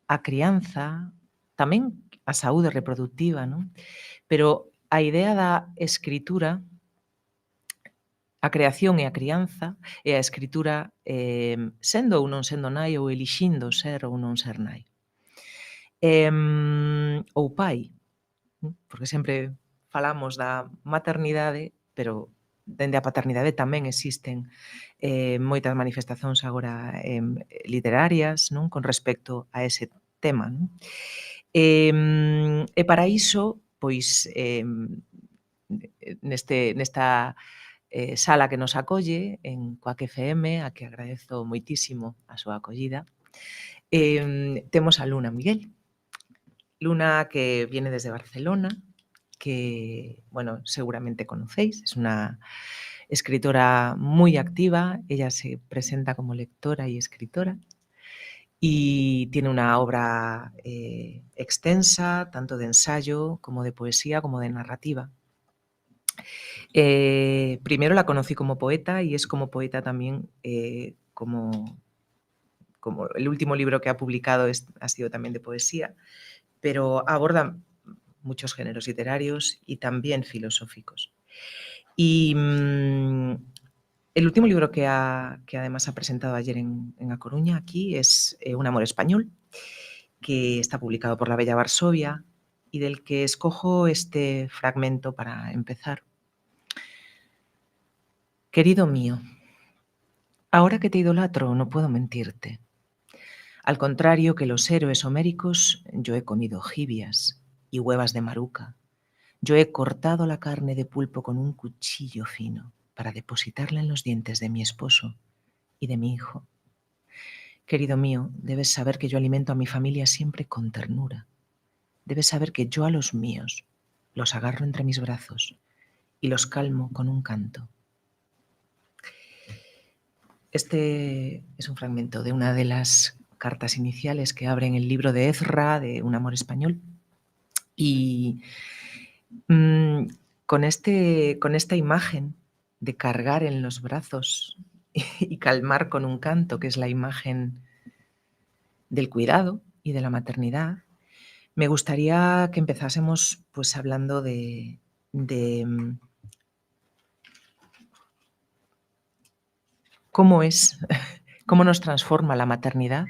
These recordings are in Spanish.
a crianza, tamén a saúde reproductiva, non? Pero a idea da escritura, a creación e a crianza, e a escritura, sendo ou non sendo nai ou elixindo ser ou non ser nai. Ou pai, porque sempre falamos da maternidade, pero dende a paternidade tamén existen moitas manifestacións agora literarias, non, con respecto a ese tema, non? E para iso, pois, nesta sala que nos acolle en Coac FM, a que agradezo moitísimo a súa acollida, temos a Luna Miguel. Luna, que viene desde Barcelona, que, bueno, seguramente conocéis, es una escritora muy activa, ella se presenta como lectora y escritora y tiene una obra extensa, tanto de ensayo como de poesía, como de narrativa. Primero la conocí como poeta y es como poeta también, como el último libro que ha publicado ha sido también de poesía, pero aborda muchos géneros literarios y también filosóficos. Y el último libro que además ha presentado ayer en A Coruña, aquí, es Un amor español, que está publicado por La Bella Varsovia y del que escojo este fragmento para empezar. Querido mío, ahora que te idolatro no puedo mentirte. Al contrario que los héroes homéricos, yo he comido jibias y huevas de maruca. Yo he cortado la carne de pulpo con un cuchillo fino para depositarla en los dientes de mi esposo y de mi hijo. Querido mío, debes saber que yo alimento a mi familia siempre con ternura. Debes saber que yo a los míos los agarro entre mis brazos y los calmo con un canto. Este es un fragmento de una de las cartas iniciales que abren el libro de Ezra, de Un amor español. Y con esta imagen de cargar en los brazos y calmar con un canto, que es la imagen del cuidado y de la maternidad, me gustaría que empezásemos pues hablando de cómo nos transforma la maternidad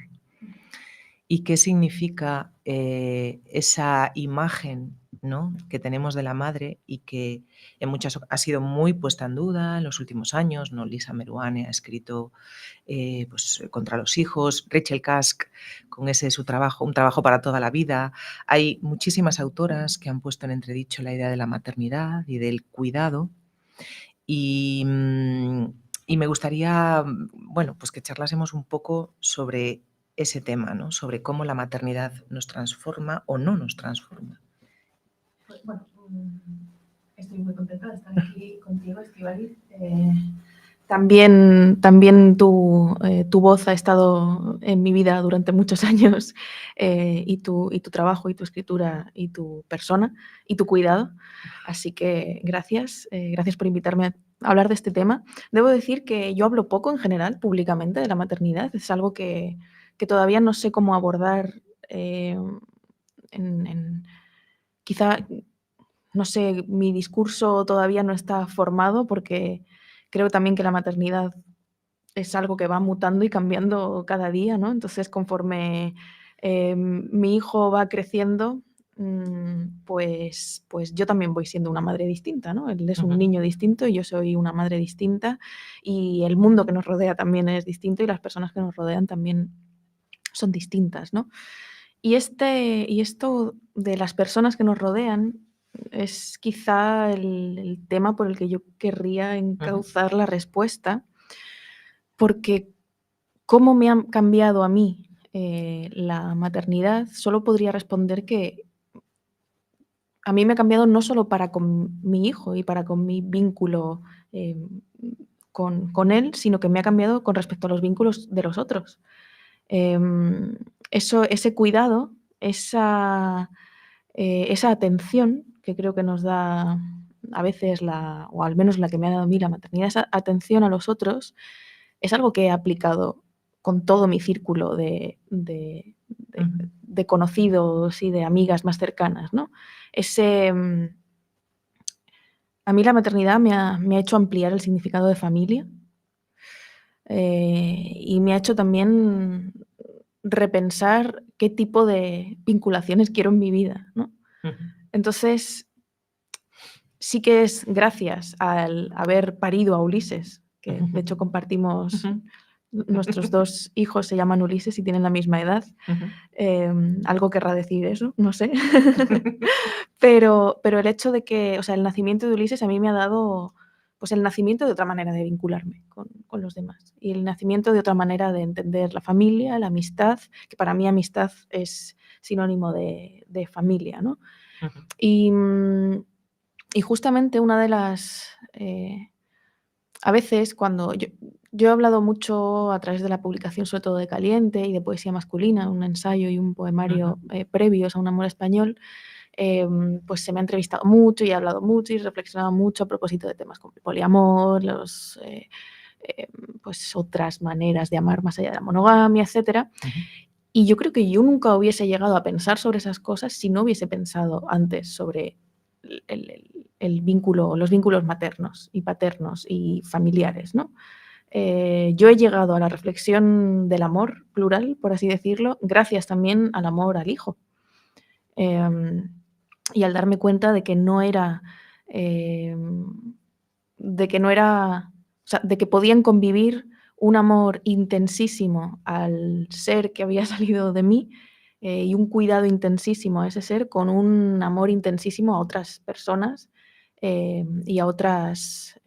y qué significa esa imagen, ¿no?, que tenemos de la madre y que en muchas ha sido muy puesta en duda en los últimos años, ¿no? Lisa Meruane ha escrito pues, Contra los hijos, Rachel Cusk con ese su trabajo, Un trabajo para toda la vida. Hay muchísimas autoras que han puesto en entredicho la idea de la maternidad y del cuidado y me gustaría, bueno, pues que charlásemos un poco sobre ese tema, ¿no?, sobre cómo la maternidad nos transforma o no nos transforma. Pues bueno, estoy muy contenta de estar aquí contigo, Estíbaliz. También tu voz ha estado en mi vida durante muchos años, y tu trabajo y tu escritura y tu persona y tu cuidado. Así que gracias por invitarme a hablar de este tema. Debo decir que yo hablo poco en general, públicamente, de la maternidad. Es algo que todavía no sé cómo abordar, quizá, no sé, mi discurso todavía no está formado porque creo también que la maternidad es algo que va mutando y cambiando cada día, ¿no? Entonces, conforme mi hijo va creciendo, pues yo también voy siendo una madre distinta, ¿no? Él es un niño distinto y yo soy una madre distinta y el mundo que nos rodea también es distinto y las personas que nos rodean también son distintas, ¿no? Y esto de las personas que nos rodean es quizá el tema por el que yo querría encauzar la respuesta, porque cómo me ha cambiado a mí la maternidad, solo podría responder que a mí me ha cambiado no solo para con mi hijo y para con mi vínculo con él, sino que me ha cambiado con respecto a los vínculos de los otros. Ese cuidado, esa atención que creo que nos da a veces o al menos la que me ha dado a mí la maternidad, esa atención a los otros, es algo que he aplicado con todo mi círculo de Ujú. de conocidos y de amigas más cercanas, ¿no? A mí la maternidad me ha hecho ampliar el significado de familia, y me ha hecho también repensar qué tipo de vinculaciones quiero en mi vida, ¿no? Ujú. Entonces, sí que es gracias al haber parido a Ulises, que de hecho compartimos, Ujú. nuestros 2 hijos se llaman Ulises y tienen la misma edad. Ujú. Algo querrá decir eso, no sé. Pero el hecho de que, o sea, el nacimiento de Ulises a mí me ha dado, pues, el nacimiento de otra manera de vincularme con los demás, y el nacimiento de otra manera de entender la familia, la amistad, que para mí amistad es sinónimo de familia, ¿no? Ujú. Y, y justamente una de las, a veces cuando yo he hablado mucho a través de la publicación, sobre todo de Caliente y de poesía masculina, un ensayo y un Ujú. poemario, previos a Un amor español, pues se me ha entrevistado mucho y he hablado mucho y he reflexionado mucho a propósito de temas como el poliamor, eh, pues otras maneras de amar más allá de la monogamia, etcétera. Ujú. Y yo creo que yo nunca hubiese llegado a pensar sobre esas cosas si no hubiese pensado antes sobre el vínculo, los vínculos maternos y paternos y familiares, ¿no? Yo he llegado a la reflexión del amor plural, por así decirlo, gracias también al amor al hijo. Em, y al darme cuenta de que no era, o sea, de que podían convivir un amor intensísimo al ser que había salido de mí, y un cuidado intensísimo a ese ser, con un amor intensísimo a otras personas, y a otras,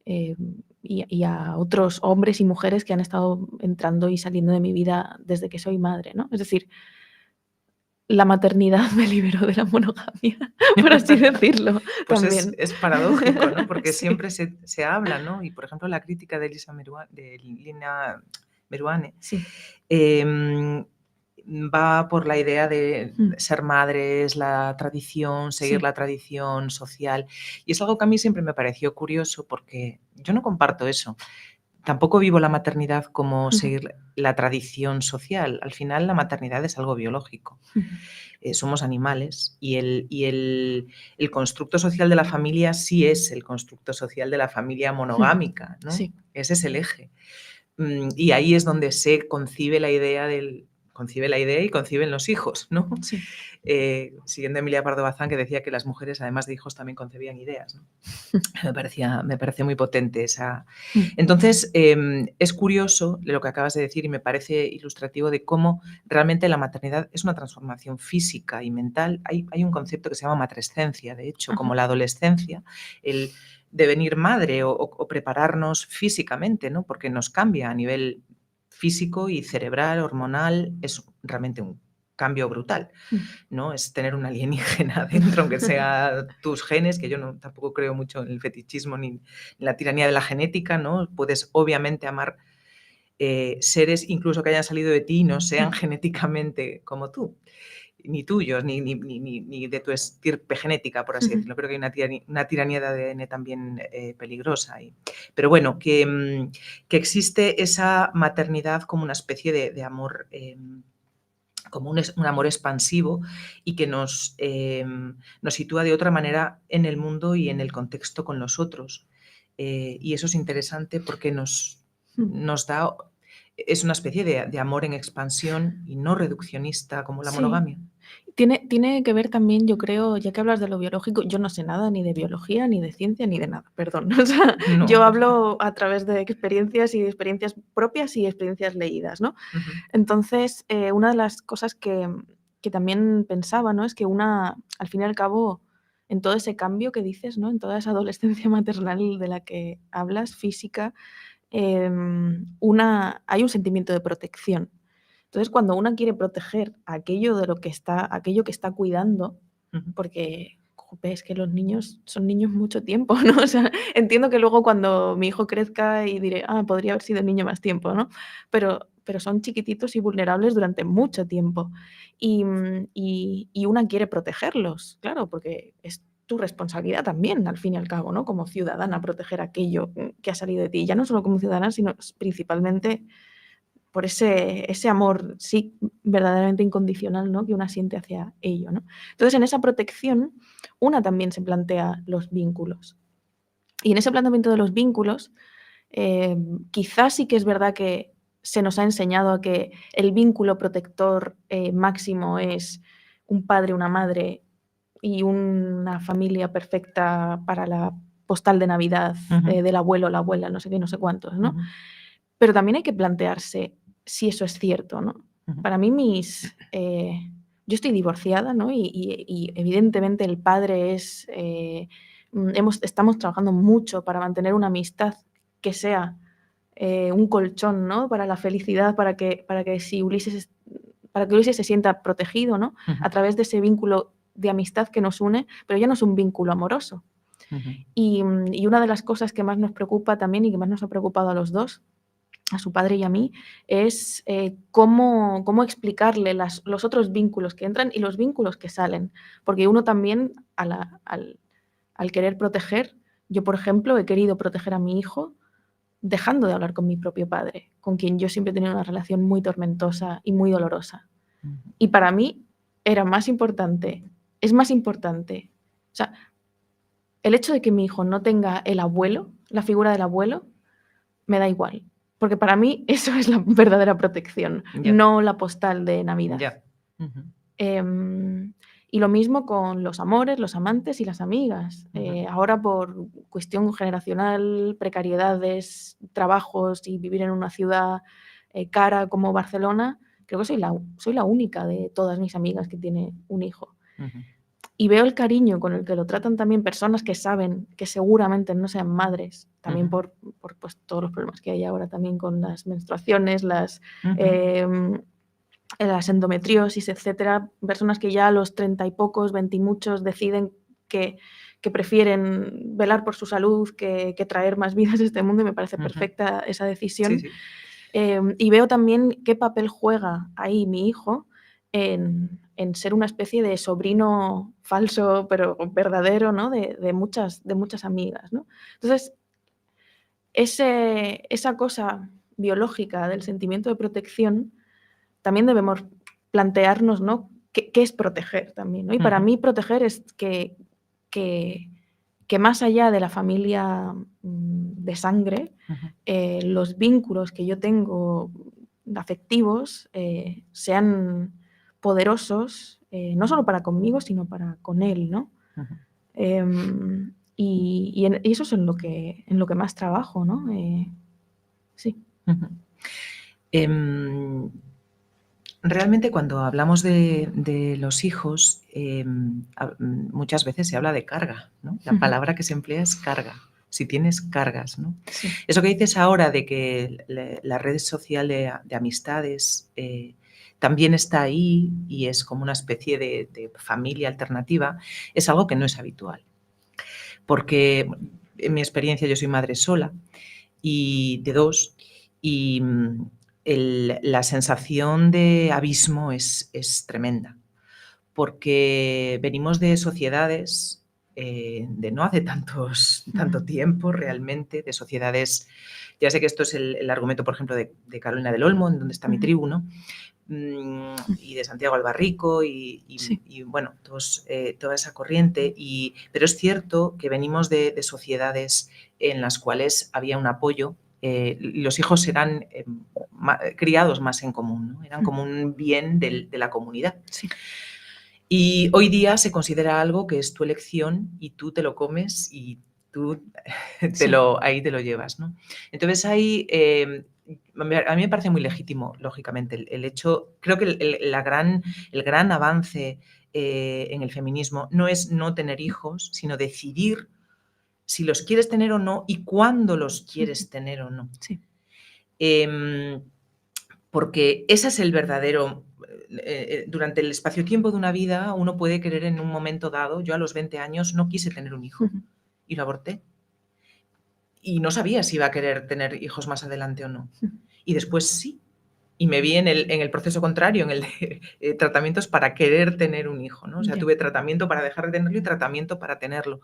y a otros hombres y mujeres que han estado entrando y saliendo de mi vida desde que soy madre, ¿no? Es decir, la maternidad me liberó de la monogamia, por así decirlo, Pues también. es paradójico, ¿no? Porque Sí, siempre se habla, ¿no? Y, por ejemplo, la crítica de Lina Meruane, sí. em, va por la idea de Mm, ser madres, la tradición, seguir sí. la tradición social. Y es algo que a mí siempre me pareció curioso porque yo no comparto eso. Tampoco vivo la maternidad como Ujú, seguir la tradición social. Al final, la maternidad es algo biológico. ujú, Somos animales y el constructo social de la familia sí es el constructo social de la familia ujú. monogámica, ¿no? Sí. Ese es el eje. Y ahí es donde se concibe la idea y conciben los hijos, ¿no? Sí. Siguiendo a Emilia Pardo Bazán, que decía que las mujeres, además de hijos, también concebían ideas, ¿no? Me parecía muy potente esa. Mm, Entonces, es curioso lo que acabas de decir y me parece ilustrativo de cómo realmente la maternidad es una transformación física y mental. Hay un concepto que se llama matrescencia, de hecho, ajá. como la adolescencia, el devenir madre o prepararnos físicamente, ¿no? Porque nos cambia a nivel físico y cerebral, hormonal, es realmente un cambio brutal. Mm. ¿No? Es tener un alienígena dentro, aunque sea tus genes, que yo no, tampoco creo mucho en el fetichismo ni en la tiranía de la genética, ¿no? Puedes obviamente amar seres incluso que hayan salido de ti y no sean Mm, genéticamente como tú, ni tuyos, ni de tu estirpe genética, por así ujú. decirlo. Creo que hay una tiranía de ADN también peligrosa ahí. Pero bueno, que existe esa maternidad como una especie de amor como un amor expansivo y que nos sitúa de otra manera en el mundo y en el contexto con los otros. Y eso es interesante porque Mm. nos da, es una especie de amor en expansión y no reduccionista como la Sí. monogamia. Tiene que ver también, yo creo, ya que hablas de lo biológico, yo no sé nada ni de biología, ni de ciencia, ni de nada, perdón. O sea, No. yo hablo a través de experiencias y de experiencias propias y experiencias leídas, ¿no? Ujú. Entonces, una de las cosas que también pensaba, ¿no? Es que al fin y al cabo, en todo ese cambio que dices, ¿no? En toda esa adolescencia maternal de la que hablas, física, hay un sentimiento de protección. Entonces, cuando una quiere proteger aquello que está cuidando, Ujú. porque, jope, es que los niños son niños mucho tiempo, ¿no? O sea, entiendo que luego cuando mi hijo crezca y diré: "Ah, podría haber sido niño más tiempo", ¿no? Pero son chiquititos y vulnerables durante mucho tiempo. Y una quiere protegerlos, claro, porque es tu responsabilidad también, al fin y al cabo, ¿no? Como ciudadana, proteger aquello, que ha salido de ti. Ya no solo como ciudadana, sino principalmente por ese amor, sí, verdaderamente incondicional, ¿no? Que una siente hacia ello, ¿no? Entonces, en esa protección, una también se plantea los vínculos. Y en ese planteamiento de los vínculos, quizás sí que es verdad que se nos ha enseñado a que el vínculo protector máximo es un padre, una madre y una familia perfecta para la postal de Navidad del abuelo, la abuela, no sé qué, no sé cuántos, ¿no? Pero también hay que plantearse si eso es cierto, ¿no? Para mí yo estoy divorciada, ¿no? Y evidentemente el padre es... estamos trabajando mucho para mantener una amistad que sea un colchón, ¿no? Para la felicidad, para que Ulises se sienta protegido, ¿no? A través de ese vínculo de amistad que nos une, pero ya no es un vínculo amoroso. Y una de las cosas que más nos preocupa también y que más nos ha preocupado a los dos, a su padre y a mí, es cómo explicarle los otros vínculos que entran y los vínculos que salen. Porque uno también, al querer proteger, yo, por ejemplo, he querido proteger a mi hijo dejando de hablar con mi propio padre, con quien yo siempre he tenido una relación muy tormentosa y muy dolorosa. Y para mí es más importante, o sea, el hecho de que mi hijo no tenga el abuelo, la figura del abuelo, me da igual. Porque para mí eso es la verdadera protección, no la postal de Navidad. Y lo mismo con los amores, los amantes y las amigas. Ahora, por cuestión generacional, precariedades, trabajos y vivir en una ciudad cara como Barcelona, creo que soy la única de todas mis amigas que tiene un hijo. Y veo el cariño con el que lo tratan también personas que saben que seguramente no sean madres, también por pues, todos los problemas que hay ahora también con las menstruaciones, las endometriosis, etcétera, personas que ya a los 30 y pocos, 20 y muchos deciden que prefieren velar por su salud que traer más vidas a este mundo, y me parece perfecta esa decisión. Sí. Y veo también qué papel juega ahí mi hijo en ser una especie de sobrino falso, pero verdadero, ¿no? de muchas amigas, ¿no? Entonces, esa cosa biológica del sentimiento de protección también debemos plantearnos, ¿no? ¿Qué es proteger también, ¿no? Y para mí proteger es que más allá de la familia de sangre, los vínculos que yo tengo afectivos sean poderosos, no solo para conmigo, sino para con él, ¿no? Y eso es en lo que más trabajo, ¿no? Sí. Realmente cuando hablamos de los hijos, muchas veces se habla de carga, ¿no? La palabra que se emplea es carga. Si tienes cargas, ¿no? Sí. Eso que dices ahora de que la red social de amistades también está ahí y es como una especie de familia alternativa, es algo que no es habitual. Porque en mi experiencia yo soy madre sola y de dos, y la sensación de abismo es tremenda, porque venimos de sociedades de no hace tanto tiempo realmente, de sociedades, ya sé que esto es el argumento, por ejemplo, de Carolina del Olmo, en donde está mi tribu, ¿no? Y de Santiago Albarrico y bueno, toda esa corriente, pero es cierto que venimos de sociedades en las cuales había un apoyo. Los hijos eran criados más en común, ¿no? Eran como un bien de la comunidad. Sí. Y hoy día se considera algo que es tu elección y tú te lo comes y tú ahí te lo llevas, ¿no? Entonces ahí a mí me parece muy legítimo, lógicamente, el hecho, creo que el gran avance en el feminismo no es no tener hijos, sino decidir si los quieres tener o no y cuándo los quieres tener o no. Sí. Porque ese es el verdadero... durante el espacio-tiempo de una vida uno puede querer en un momento dado, yo a los 20 años no quise tener un hijo y lo aborté. Y no sabía si iba a querer tener hijos más adelante o no. Y después sí. Y me vi en el proceso contrario, en el de tratamientos para querer tener un hijo, ¿no? O sea, Ya. tuve tratamiento para dejar de tenerlo y tratamiento para tenerlo.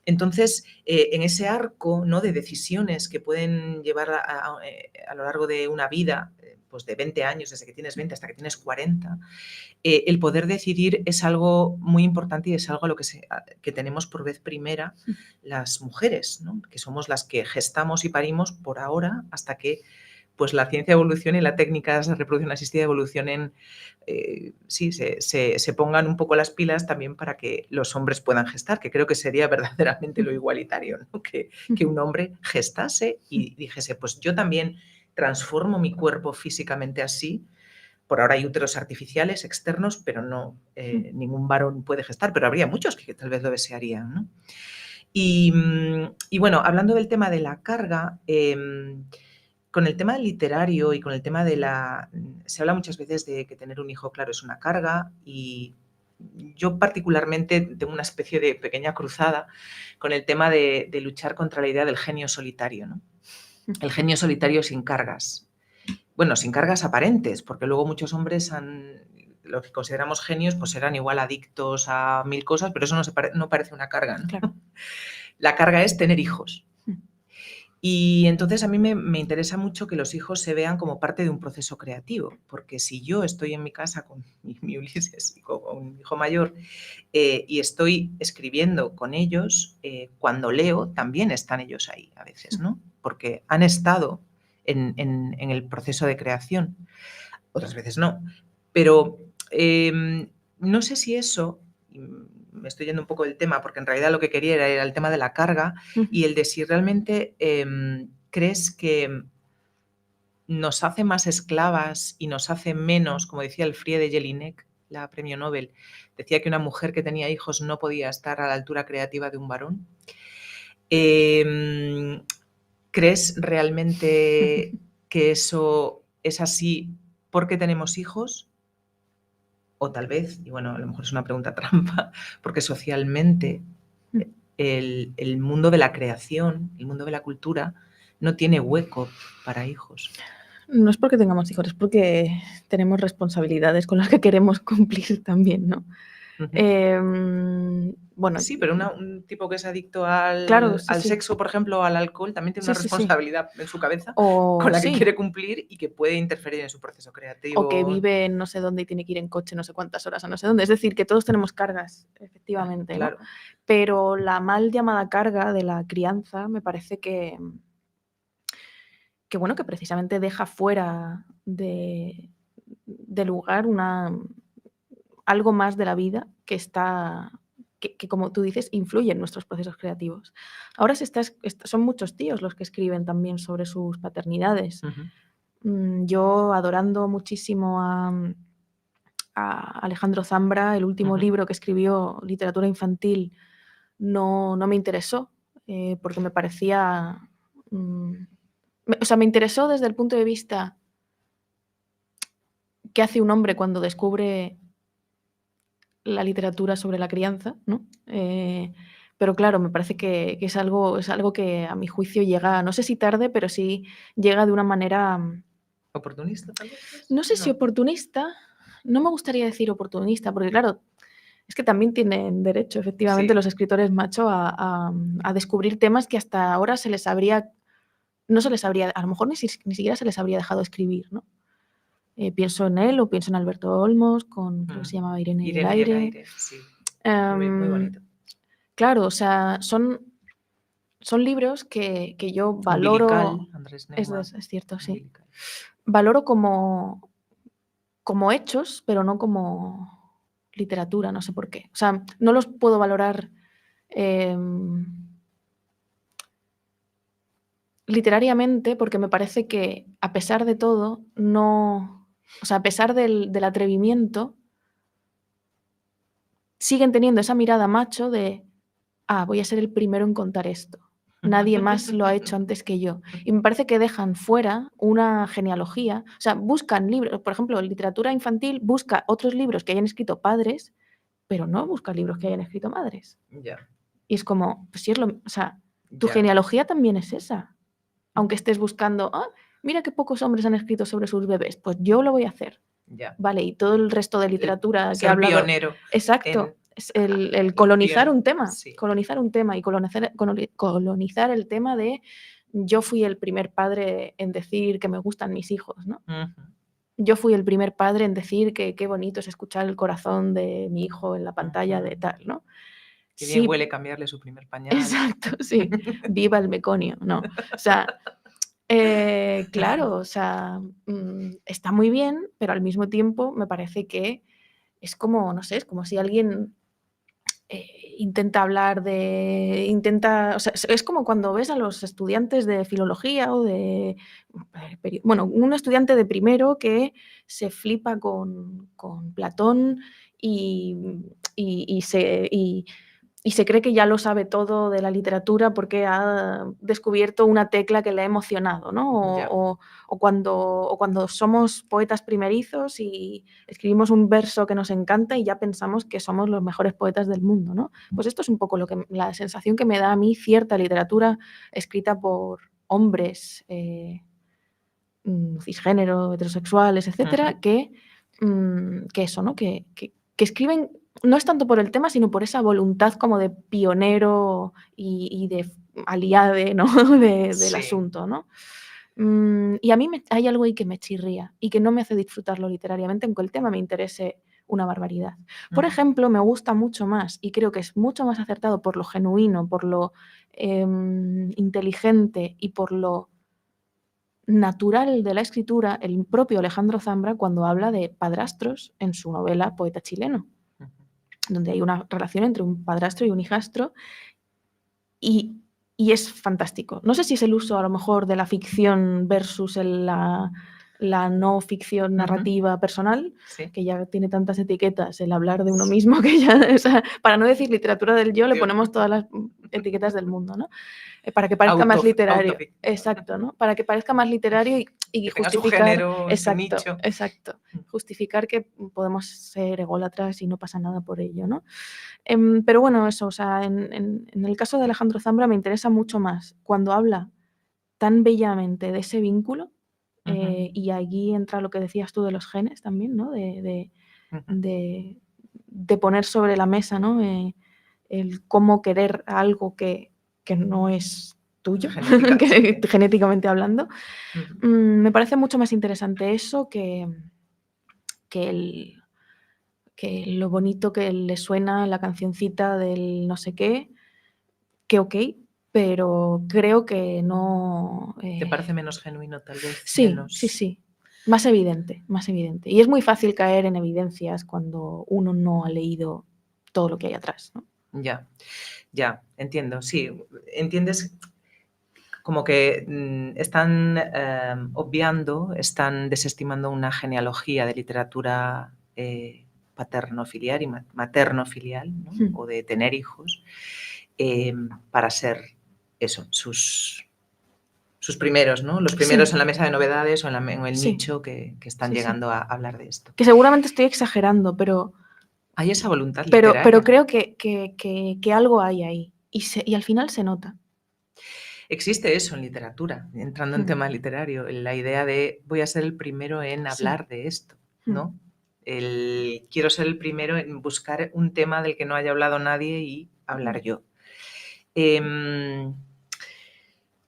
Entonces, en ese arco, ¿no?, de decisiones que pueden llevar a lo largo de una vida, pues de 20 años, desde que tienes 20 hasta que tienes 40, el poder decidir es algo muy importante y es algo a lo que tenemos por vez primera las mujeres, ¿no?, que somos las que gestamos y parimos por ahora hasta que pues la ciencia evolucione y las técnicas de reproducción asistida evolucionen, sí, se pongan un poco las pilas también para que los hombres puedan gestar, que creo que sería verdaderamente lo igualitario, ¿no? Que un hombre gestase y dijese, pues yo también transformo mi cuerpo físicamente así. Por ahora hay úteros artificiales externos, pero no, ningún varón puede gestar, pero habría muchos que tal vez lo desearían, ¿no? Y bueno, hablando del tema de la carga, con el tema literario y con el tema de se habla muchas veces de que tener un hijo, claro, es una carga, y yo particularmente tengo una especie de pequeña cruzada con el tema de luchar contra la idea del genio solitario, ¿no? El genio solitario sin cargas. Bueno, sin cargas aparentes, porque luego muchos hombres lo que consideramos genios, pues eran igual adictos a 1000 cosas, pero eso no parece una carga, ¿no? Claro. La carga es tener hijos. Y entonces a mí me interesa mucho que los hijos se vean como parte de un proceso creativo, porque si yo estoy en mi casa con mi Ulises y con un hijo mayor, y estoy escribiendo con ellos, cuando leo también están ellos ahí a veces, ¿no? Porque han estado en el proceso de creación, otras veces no. Pero no sé si eso, me estoy yendo un poco del tema, porque en realidad lo que quería era el tema de la carga y el de si realmente crees que nos hace más esclavas y nos hace menos, como decía Elfriede Jelinek, la premio Nobel, decía que una mujer que tenía hijos no podía estar a la altura creativa de un varón. ¿Crees realmente que eso es así porque tenemos hijos? O tal vez, y bueno, a lo mejor es una pregunta trampa, porque socialmente el mundo de la creación, el mundo de la cultura, no tiene hueco para hijos. No es porque tengamos hijos, es porque tenemos responsabilidades con las que queremos cumplir también, ¿no? Bueno, Sí, pero un tipo que es adicto al, claro, sí, al sí. sexo, por ejemplo, o al alcohol, también tiene una Sí, sí, sí. responsabilidad en su cabeza O con la que sí, quiere cumplir y que puede interferir en su proceso o que creativo. vive en no sé dónde y tiene que ir en coche no sé cuántas horas a no sé dónde. Es decir, que todos tenemos cargas, efectivamente, ¿no? Claro. Pero la mal llamada carga de la crianza me parece que bueno, que precisamente deja fuera de lugar algo más de la vida que está que, como tú dices, influye en nuestros procesos creativos. Ahora son muchos tíos los que escriben también sobre sus paternidades. Yo, adorando muchísimo a Alejandro Zambra, el último libro que escribió, Literatura Infantil, no me interesó, porque me parecía... me interesó desde el punto de vista qué hace un hombre cuando descubre la literatura sobre la crianza, ¿no? Pero claro, me parece que es algo que a mi juicio llega, no sé si tarde, pero sí llega de una manera... ¿Oportunista, tal vez? No sé si oportunista, no me gustaría decir oportunista, porque claro, es que también tienen derecho, efectivamente, Sí. los escritores macho a descubrir temas que hasta ahora no se les habría, a lo mejor ni siquiera se les habría dejado escribir, ¿no? Pienso en él o pienso en Alberto Olmos, creo que se llamaba Irene y el aire. Sí. Muy bonito. Claro, o sea, son libros que yo valoro. Umbilical, Andrés Eso Neumann. es cierto, sí. Umbilical. Valoro como hechos, pero no como literatura, no sé por qué. O sea, no los puedo valorar literariamente porque me parece que, a pesar de todo, o sea, a pesar del atrevimiento, siguen teniendo esa mirada macho de, voy a ser el primero en contar esto. Nadie más lo ha hecho antes que yo. Y me parece que dejan fuera una genealogía. O sea, buscan libros, por ejemplo, literatura infantil busca otros libros que hayan escrito padres, pero no busca libros que hayan escrito madres. Ya. Y es como, pues sí, o sea, tu Ya. genealogía también es esa. Aunque estés buscando, mira qué pocos hombres han escrito sobre sus bebés, pues yo lo voy a hacer. Ya. Vale, y todo el resto de literatura que ha Ser hablado... pionero. Exacto, es el colonizar un tema, Sí. colonizar un tema y colonizar el tema de yo fui el primer padre en decir que me gustan mis hijos, ¿no? Yo fui el primer padre en decir que qué bonito es escuchar el corazón de mi hijo en la pantalla de tal, ¿no? Qué bien Sí, huele cambiarle su primer pañal. exacto, sí. Viva el meconio, ¿no? O sea, claro, o sea, está muy bien, pero al mismo tiempo me parece que es como, no sé, es como si alguien intenta hablar de... o sea, es como cuando ves a los estudiantes de filología o de... Bueno, un estudiante de primero que se flipa con Platón y se cree que ya lo sabe todo de la literatura porque ha descubierto una tecla que le ha emocionado, ¿no? Ya. O cuando somos poetas primerizos y escribimos un verso que nos encanta y ya pensamos que somos los mejores poetas del mundo, ¿no? Pues esto es un poco la sensación que me da a mí cierta literatura escrita por hombres cisgénero, heterosexuales, etcétera, que eso, ¿no? Que escriben no es tanto por el tema, sino por esa voluntad como de pionero y de aliade, ¿no? Del Sí. asunto, ¿no? Y a mí hay algo ahí que me chirría y que no me hace disfrutarlo literariamente, aunque el tema me interese una barbaridad. Por ejemplo, me gusta mucho más y creo que es mucho más acertado por lo genuino, por lo inteligente y por lo natural de la escritura el propio Alejandro Zambra cuando habla de padrastros en su novela Poeta chileno, donde hay una relación entre un padrastro y un hijastro y es fantástico. No sé si es el uso a lo mejor de la ficción versus la no ficción narrativa personal, Sí. que ya tiene tantas etiquetas el hablar de uno mismo que ya, o sea, para no decir literatura del yo, le ponemos todas las etiquetas del mundo, ¿no? Para que parezca más literario. Exacto, ¿no? Para que parezca más literario y que tenga su justificar... género, su exacto, nicho. exacto. Justificar que podemos ser ególatras y no pasa nada por ello, ¿no? Pero bueno, eso, o sea, en el caso de Alejandro Zambra me interesa mucho más cuando habla tan bellamente de ese vínculo, y aquí entra lo que decías tú de los genes también, ¿no? De poner sobre la mesa, ¿no? El cómo querer algo que no es tuyo, genéticamente hablando. Me parece mucho más interesante eso que lo bonito que le suena la cancioncita del no sé qué, que ok, pero creo que no... ¿Te parece menos genuino tal vez? Sí, Menos... sí. Más evidente, más evidente. Y es muy fácil caer en evidencias cuando uno no ha leído todo lo que hay atrás, ¿no? Ya, entiendo, sí. Entiendes como que están obviando, están desestimando una genealogía de literatura paterno-filial y materno-filial, ¿no? O de tener hijos, para ser eso, sus primeros, ¿no? Los primeros en la mesa de novedades o en el nicho que están llegando a hablar de esto. Que seguramente estoy exagerando, pero... Hay esa voluntad literaria. Pero creo que algo hay ahí y al final se nota. Existe eso en literatura, entrando en tema literario, la idea de voy a ser el primero en hablar de esto, ¿no? Quiero ser el primero en buscar un tema del que no haya hablado nadie y hablar yo.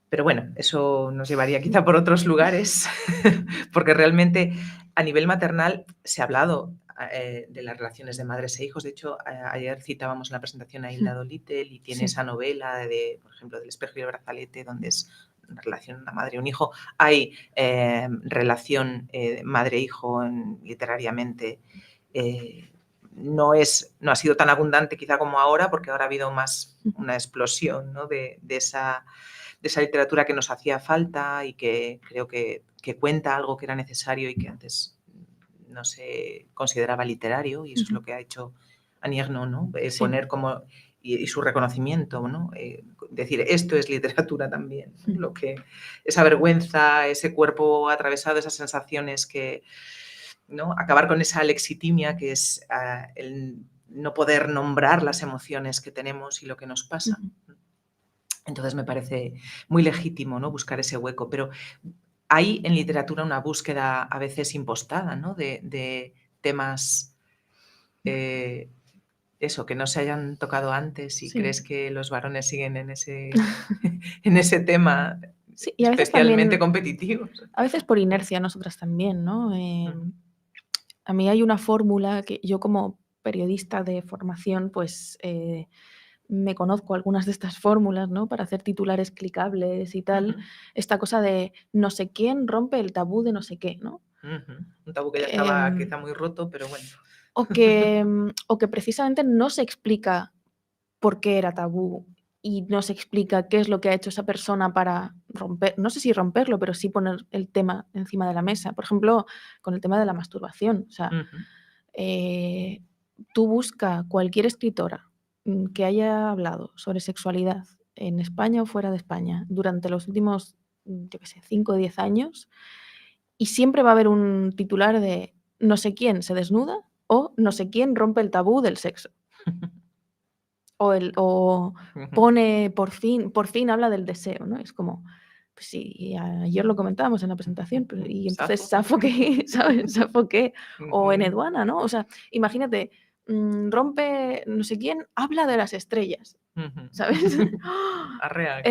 Pero bueno, eso nos llevaría quizá por otros lugares, porque realmente a nivel maternal se ha hablado de las relaciones de madres e hijos. De hecho, ayer citábamos en la presentación a Hilda Dolittle y tiene esa novela, por ejemplo, del espejo y el brazalete, donde es una relación de una madre y un hijo. Hay relación madre-hijo literariamente. No ha sido tan abundante quizá como ahora, porque ahora ha habido más una explosión, ¿no? de esa literatura que nos hacía falta y que creo que cuenta algo que era necesario y que antes no se consideraba literario, y eso es lo que ha hecho Annie Ernaux, ¿no? Poner como y su reconocimiento, ¿no? Decir, esto es literatura también, ¿no? Lo que esa vergüenza, ese cuerpo atravesado, esas sensaciones que, ¿no? Acabar con esa lexitimia que es el no poder nombrar las emociones que tenemos y lo que nos pasa. Entonces me parece muy legítimo, ¿no? Buscar ese hueco, pero hay en literatura una búsqueda a veces impostada, ¿no? de temas, eso, que no se hayan tocado antes, y Sí. crees que los varones siguen en ese tema Sí, y a veces especialmente también, competitivos. a veces por inercia nosotras también, ¿no? A mí hay una fórmula que yo, como periodista de formación, pues me conozco algunas de estas fórmulas, ¿no? Para hacer titulares clicables y tal. Ujú, Esta cosa de no sé quién rompe el tabú de no sé qué, ¿no? ujú. Un tabú que ya estaba Em, quizá muy roto, pero bueno. o que precisamente no se explica por qué era tabú y no se explica qué es lo que ha hecho esa persona para romper, no sé si romperlo, pero sí poner el tema encima de la mesa. Por ejemplo, con el tema de la masturbación. O sea, Ujú, eh, tú busca cualquier escritora que haya hablado sobre sexualidad en España o fuera de España durante los últimos, yo qué sé, 5 o 10 años, y siempre va a haber un titular de no sé quién se desnuda o no sé quién rompe el tabú del sexo. O ujú. pone por fin habla del deseo, ¿no? Es como, pues sí, ayer lo comentábamos en la presentación, pero y entonces Safo. ¿Safo qué? ¿Sabes? ¿Safo qué? O en Ujú, Eduana, ¿no? O sea, imagínate, rompe no sé quién, habla de las estrellas, ujú. ¿sabes? Arrea.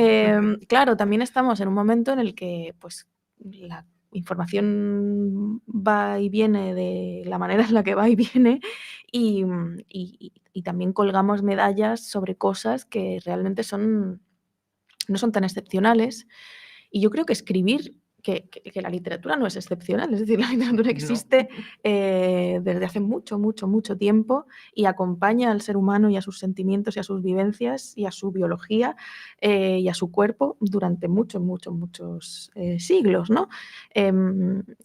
Claro, también estamos en un momento en el que, pues, la información va y viene de la manera en la que va y viene, y también colgamos medallas sobre cosas que realmente no son tan excepcionales. Y yo creo que escribir, que la literatura no es excepcional, es decir, la literatura No. existe desde hace mucho, mucho, mucho tiempo y acompaña al ser humano y a sus sentimientos y a sus vivencias y a su biología y a su cuerpo durante muchos, muchos, muchos siglos, ¿no?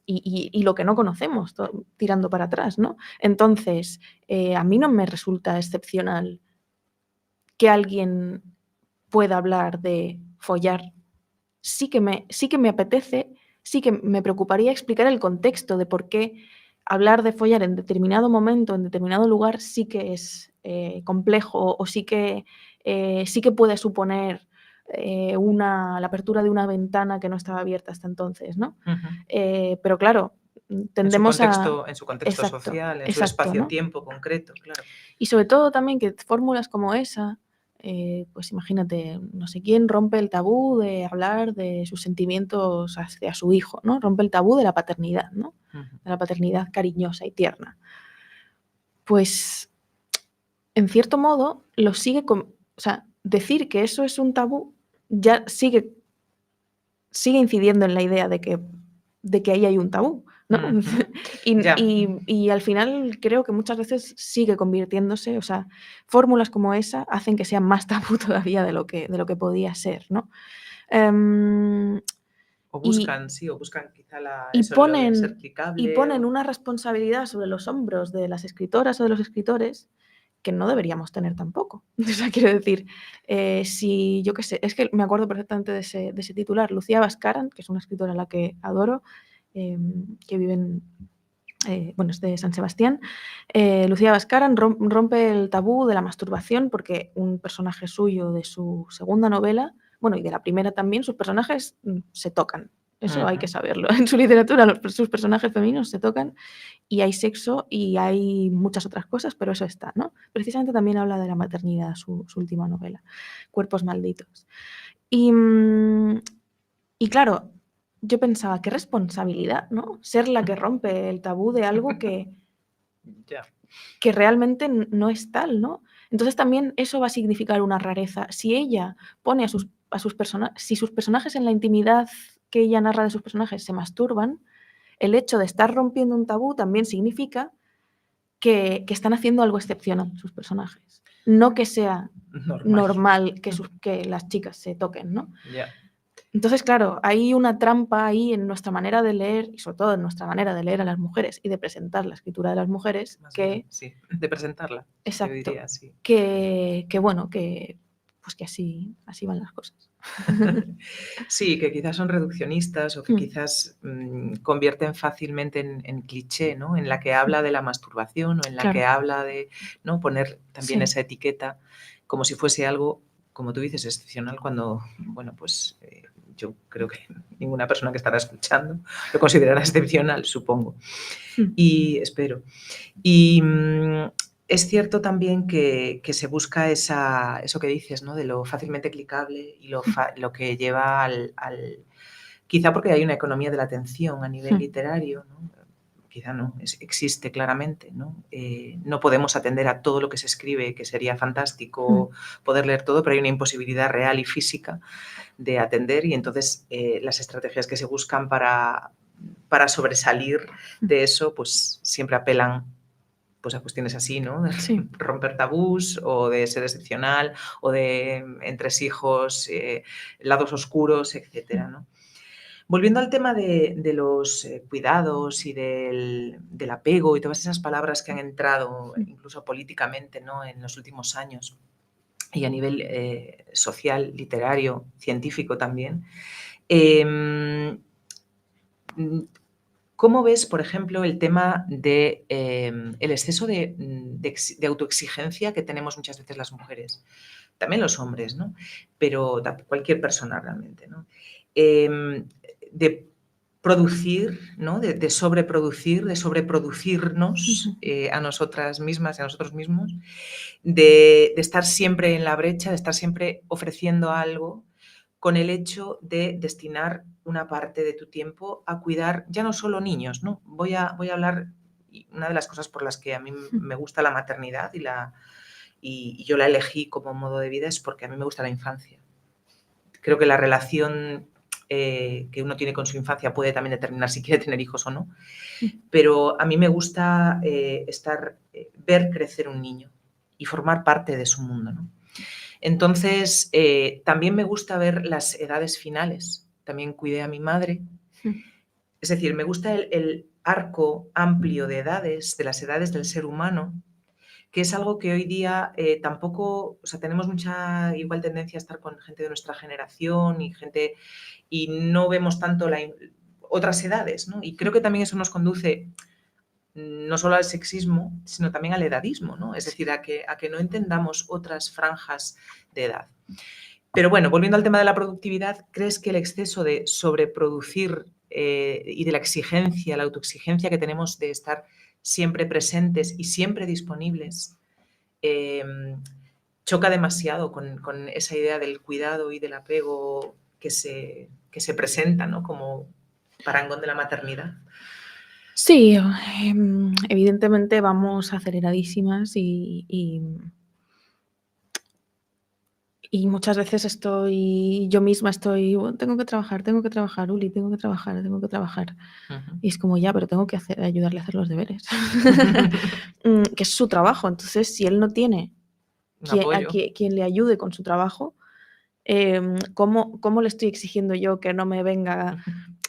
Y lo que no conocemos, tirando para atrás, ¿no? Entonces, a mí no me resulta excepcional que alguien pueda hablar de follar. Sí que me apetece, sí que me preocuparía explicar el contexto de por qué hablar de follar en determinado momento, en determinado lugar, sí que es complejo, o sí que puede suponer la apertura de una ventana que no estaba abierta hasta entonces, ¿no? Ujú. Pero claro, tendemos a... En su contexto Exacto, social, en su exacto, ¿no? espacio-tiempo concreto, claro. Y sobre todo también que fórmulas como esa, pues imagínate, no sé quién rompe el tabú de hablar de sus sentimientos hacia su hijo, ¿no? Rompe el tabú de la paternidad, ¿no? Ujú. De la paternidad cariñosa y tierna. Pues, en cierto modo, lo sigue con... O sea, decir que eso es un tabú ya sigue incidiendo en la idea de que ahí hay un tabú, ¿no? Ujú. Ya. Y al final creo que muchas veces sigue convirtiéndose, o sea, fórmulas como esa hacen que sea más tabú todavía de lo que podía ser, ¿no? Em, O y, buscan, sí, o buscan quizá y eso, lo de ser ponen, y clicable. ponen una responsabilidad sobre los hombros de las escritoras o de los escritores que no deberíamos tener tampoco. O sea, quiero decir, si yo qué sé, es que me acuerdo perfectamente de ese titular, Lucía Bascaran, que es una escritora a la que adoro, que vive bueno, es de San Sebastián. Lucía Bascaran rompe el tabú de la masturbación porque un personaje suyo de su segunda novela, bueno, y de la primera también, sus personajes se tocan. Eso hay que Ujú. saberlo. En su literatura sus personajes femeninos se tocan y hay sexo y hay muchas otras cosas, pero eso está, ¿no? Precisamente también habla de la maternidad, su última novela, Cuerpos malditos. Y, y claro, yo pensaba, qué responsabilidad, ¿no? Ser la que rompe el tabú de algo Ya. que realmente no es tal, ¿no? Entonces también eso va a significar una rareza. Si ella pone a sus personajes, si sus personajes en la intimidad que ella narra de sus personajes se masturban, el hecho de estar rompiendo un tabú también significa que están haciendo algo excepcional sus personajes. No que sea Normal. normal que las chicas se toquen, ¿no? Ya. Entonces, claro, hay una trampa ahí en nuestra manera de leer y sobre todo en nuestra manera de leer a las mujeres y de presentar la escritura de las mujeres Más bien, que, sí. De presentarla, yo exacto, diría, sí. que bueno, pues que así van las cosas. Sí, que quizás son reduccionistas o que Mm, quizás convierten fácilmente en cliché, ¿no? En la que habla de la masturbación o en la que claro, habla de, ¿no? Poner también sí, esa etiqueta como si fuese algo como tú dices, excepcional cuando, bueno, pues yo creo que ninguna persona que estará escuchando lo considerará excepcional, supongo, y espero. Y es cierto también que se busca eso que dices, ¿no? De lo fácilmente clicable y lo que lleva quizá porque hay una economía de la atención a nivel literario, ¿no? Quizá no, existe claramente, ¿no? No podemos atender a todo lo que se escribe, que sería fantástico poder leer todo, pero hay una imposibilidad real y física de atender, y entonces las estrategias que se buscan para sobresalir de eso, pues siempre apelan pues a cuestiones así, ¿no? De Sí. romper tabús, o de ser excepcional, o de entresijos, lados oscuros, etcétera, ¿no? Volviendo al tema de los cuidados y del apego y todas esas palabras que han entrado incluso políticamente, ¿no? En los últimos años, y a nivel social, literario, científico también. ¿Cómo ves, por ejemplo, el tema de el exceso de autoexigencia que tenemos muchas veces las mujeres? También los hombres, ¿no? Pero cualquier persona realmente, ¿no? De producir, ¿no? De sobreproducir, de sobreproducirnos a nosotras mismas y a nosotros mismos, de estar siempre en la brecha, de estar siempre ofreciendo algo, con el hecho de destinar una parte de tu tiempo a cuidar ya no solo niños, ¿no? Voy a hablar, y una de las cosas por las que a mí me gusta la maternidad y yo la elegí como modo de vida es porque a mí me gusta la infancia. Creo que la relación que uno tiene con su infancia puede también determinar si quiere tener hijos o no, pero a mí me gusta ver crecer un niño y formar parte de su mundo, ¿no? Entonces, también me gusta ver las edades finales. También cuidé a mi madre. Es decir, me gusta el arco amplio de edades, de las edades del ser humano, que es algo que hoy día tampoco, o sea, tenemos mucha igual tendencia a estar con gente de nuestra generación y no vemos tanto otras edades, ¿no? Y creo que también eso nos conduce no solo al sexismo, sino también al edadismo, ¿no? Es decir, a que no entendamos otras franjas de edad. Pero bueno, volviendo al tema de la productividad, ¿crees que el exceso de sobreproducir y de la exigencia, la autoexigencia que tenemos de estar siempre presentes y siempre disponibles, choca demasiado con esa idea del cuidado y del apego que se presenta, ¿no? Como parangón de la maternidad? Sí, evidentemente vamos aceleradísimas y muchas veces yo misma estoy, tengo que trabajar, Uli, tengo que trabajar. Y es como, ya, pero tengo que ayudarle a hacer los deberes. Que es su trabajo. Entonces, si él no tiene quien le ayude con su trabajo, ¿cómo le estoy exigiendo yo que no me venga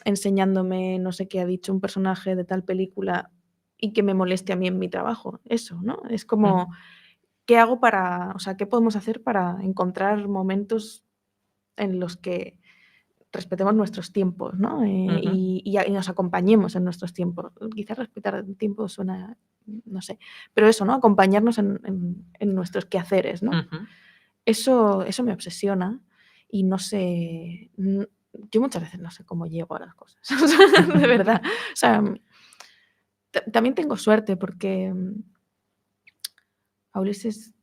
enseñándome no sé qué ha dicho un personaje de tal película y que me moleste a mí en mi trabajo? Eso, ¿no? Es como, ¿qué hago qué podemos hacer para encontrar momentos en los que respetemos nuestros tiempos, ¿no? Y nos acompañemos en nuestros tiempos? Quizás respetar el tiempo suena, no sé, pero eso, ¿no? Acompañarnos en nuestros quehaceres, ¿no? Eso me obsesiona y no sé, yo muchas veces no sé cómo llego a las cosas, de verdad. O sea, también tengo suerte porque a Ulises,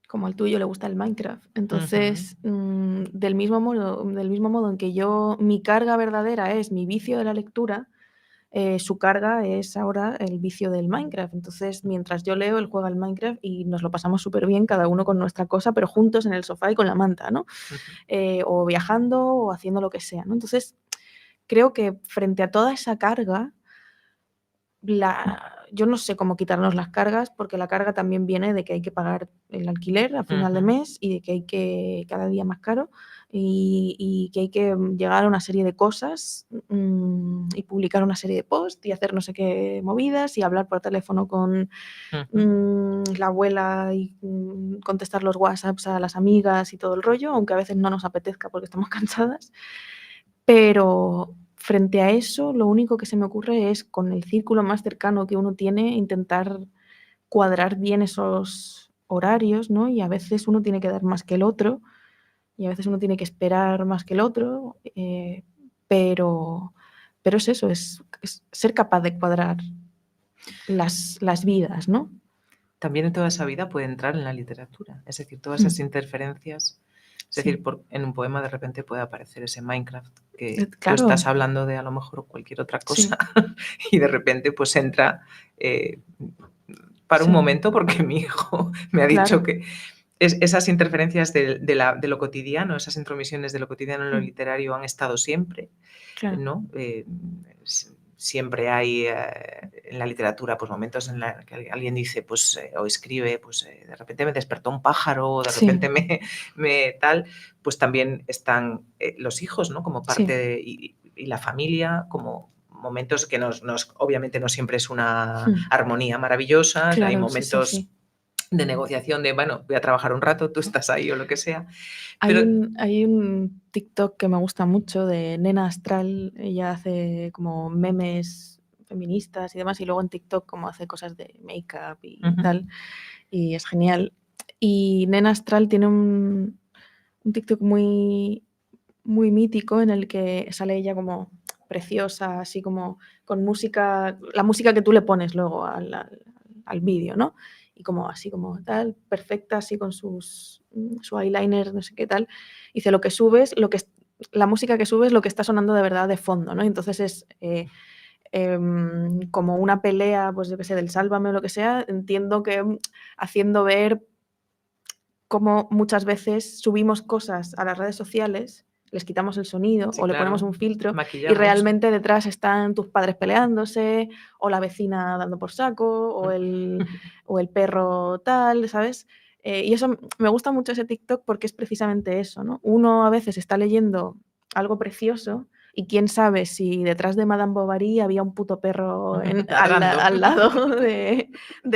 como al tuyo, le gusta el Minecraft. Entonces, del mismo modo en que mi carga verdadera es mi vicio de la lectura, su carga es ahora el vicio del Minecraft. Entonces, mientras yo leo, él juega al Minecraft y nos lo pasamos súper bien, cada uno con nuestra cosa, pero juntos en el sofá y con la manta, ¿no? O viajando o haciendo lo que sea, ¿no? Entonces, creo que frente a toda esa carga, yo no sé cómo quitarnos las cargas, porque la carga también viene de que hay que pagar el alquiler a final de mes y de que hay que cada día más caro y que hay que llegar a una serie de cosas y publicar una serie de posts y hacer no sé qué movidas y hablar por teléfono con la abuela y contestar los WhatsApps a las amigas y todo el rollo, aunque a veces no nos apetezca porque estamos cansadas. Pero frente a eso, lo único que se me ocurre es, con el círculo más cercano que uno tiene, intentar cuadrar bien esos horarios, ¿no? Y a veces uno tiene que dar más que el otro, y a veces uno tiene que esperar más que el otro, pero es eso, es ser capaz de cuadrar las vidas, ¿no? También en toda esa vida puede entrar en la literatura, es decir, todas esas interferencias. Es Sí. decir, en un poema de repente puede aparecer ese Minecraft que tú Claro. estás hablando de a lo mejor cualquier otra Sí. cosa y de repente pues entra para un Sí. momento porque mi hijo me ha dicho Claro. que esas interferencias de lo cotidiano, esas intromisiones de lo cotidiano en lo literario han estado siempre, Claro. ¿no? Siempre hay en la literatura pues momentos en los que alguien dice pues o escribe pues de repente me despertó un pájaro o de Sí. repente me tal, pues también están los hijos, ¿no? Como parte y la familia como momentos que obviamente no siempre es una armonía maravillosa, hay Claro, momentos sí. de negociación de, bueno, voy a trabajar un rato, tú estás ahí o lo que sea. Hay Pero un TikTok que me gusta mucho de Nena Astral, ella hace como memes feministas y demás, y luego en TikTok como hace cosas de make-up y tal, y es genial. Y Nena Astral tiene un TikTok muy, muy mítico en el que sale ella como preciosa, así como con música, la música que tú le pones luego al vídeo, ¿no? Y como así como tal, perfecta, así con su eyeliner, no sé qué tal. Dice, lo que subes, la música que subes, lo que está sonando de verdad de fondo, ¿no? Entonces es como una pelea, pues yo qué sé, del Sálvame o lo que sea, entiendo que haciendo ver cómo muchas veces subimos cosas a las redes sociales, les quitamos el sonido sí, o le ponemos claro, un filtro y maquillamos. realmente detrás están tus padres peleándose o la vecina dando por saco o el perro tal, ¿sabes? Y eso me gusta mucho ese TikTok porque es precisamente eso, ¿no? Uno a veces está leyendo algo precioso y quién sabe si detrás de Madame Bovary había un puto perro Ladrando. al lado de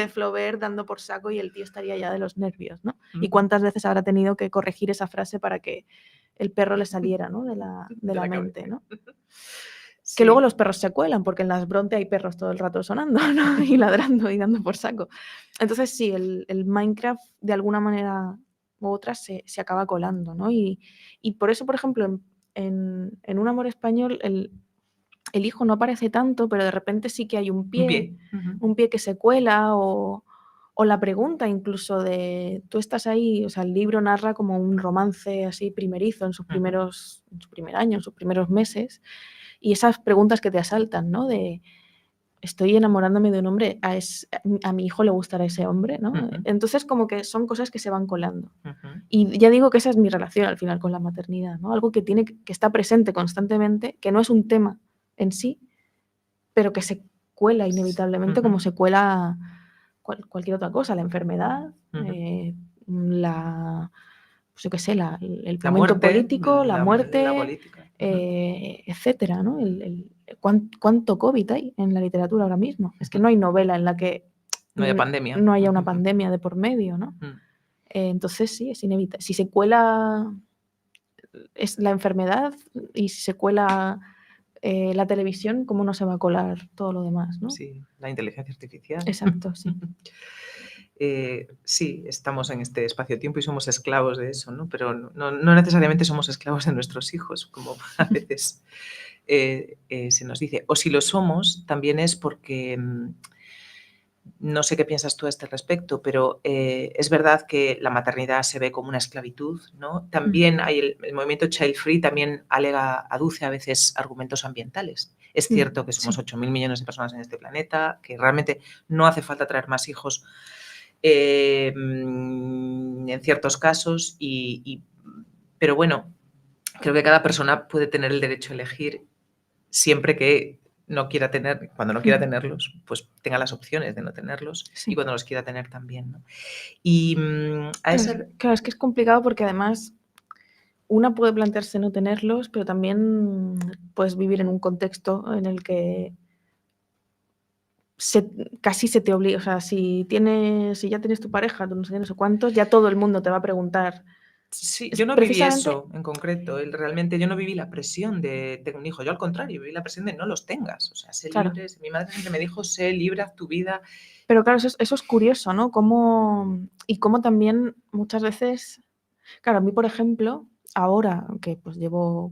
Flaubert dando por saco y el tío estaría ya de los nervios, ¿no? Y cuántas veces habrá tenido que corregir esa frase para que el perro le saliera, ¿no? de la mente, ¿no? Sí. Que luego los perros se cuelan, porque en las Bronte hay perros todo el rato sonando, ¿no? Y ladrando y dando por saco. Entonces sí, el Minecraft de alguna manera u otra se acaba colando, ¿no? Y por eso, por ejemplo, en Un amor español el hijo no aparece tanto, pero de repente sí que hay un pie que se cuela o la pregunta incluso de tú estás ahí, o sea, el libro narra como un romance así primerizo en su primer año, en sus primeros meses, y esas preguntas que te asaltan, ¿no? De estoy enamorándome de un hombre, a mi hijo le gustará ese hombre, ¿no? Entonces como que son cosas que se van colando. Y ya digo que esa es mi relación al final con la maternidad, ¿no? Algo que está presente constantemente, que no es un tema en sí, pero que se cuela inevitablemente como se cuela cualquier otra cosa, la enfermedad, pues yo qué sé, el momento muerte, político, la muerte, la política. etcétera, ¿no? ¿Cuánto COVID hay en la literatura ahora mismo? Es que no hay novela en la que no haya pandemia. no haya una pandemia de por medio, ¿no? Entonces sí, es inevitable. Si se cuela es la enfermedad y si se cuela la televisión, ¿cómo no se va a colar todo lo demás, ¿no? Sí, la inteligencia artificial. Exacto, sí. Sí, estamos en este espacio-tiempo y somos esclavos de eso, ¿no? Pero no necesariamente somos esclavos de nuestros hijos, como a veces se nos dice. O si lo somos, también es porque no sé qué piensas tú a este respecto, pero es verdad que la maternidad se ve como una esclavitud, ¿no? También hay el movimiento Child Free también aduce a veces argumentos ambientales. Es cierto que somos 8.000 millones de personas en este planeta, que realmente no hace falta traer más hijos en ciertos casos, pero bueno, creo que cada persona puede tener el derecho a elegir siempre que cuando no quiera tenerlos, pues tenga las opciones de no tenerlos y cuando los quiera tener también, ¿no? Y Claro, es que es complicado porque además una puede plantearse no tenerlos, pero también puedes vivir en un contexto en el que casi se te obliga, o sea, si ya tienes tu pareja, tú no sé cuántos, ya todo el mundo te va a preguntar. Sí, Es yo no viví precisamente eso en concreto. Realmente yo no viví la presión de tener un hijo. Yo al contrario, viví la presión de no los tengas. O sea, sé Claro. libre. Mi madre siempre me dijo, sé libre, haz tu vida. Pero claro, eso es curioso, ¿no? Cómo también muchas veces, claro, a mí, por ejemplo, ahora que pues llevo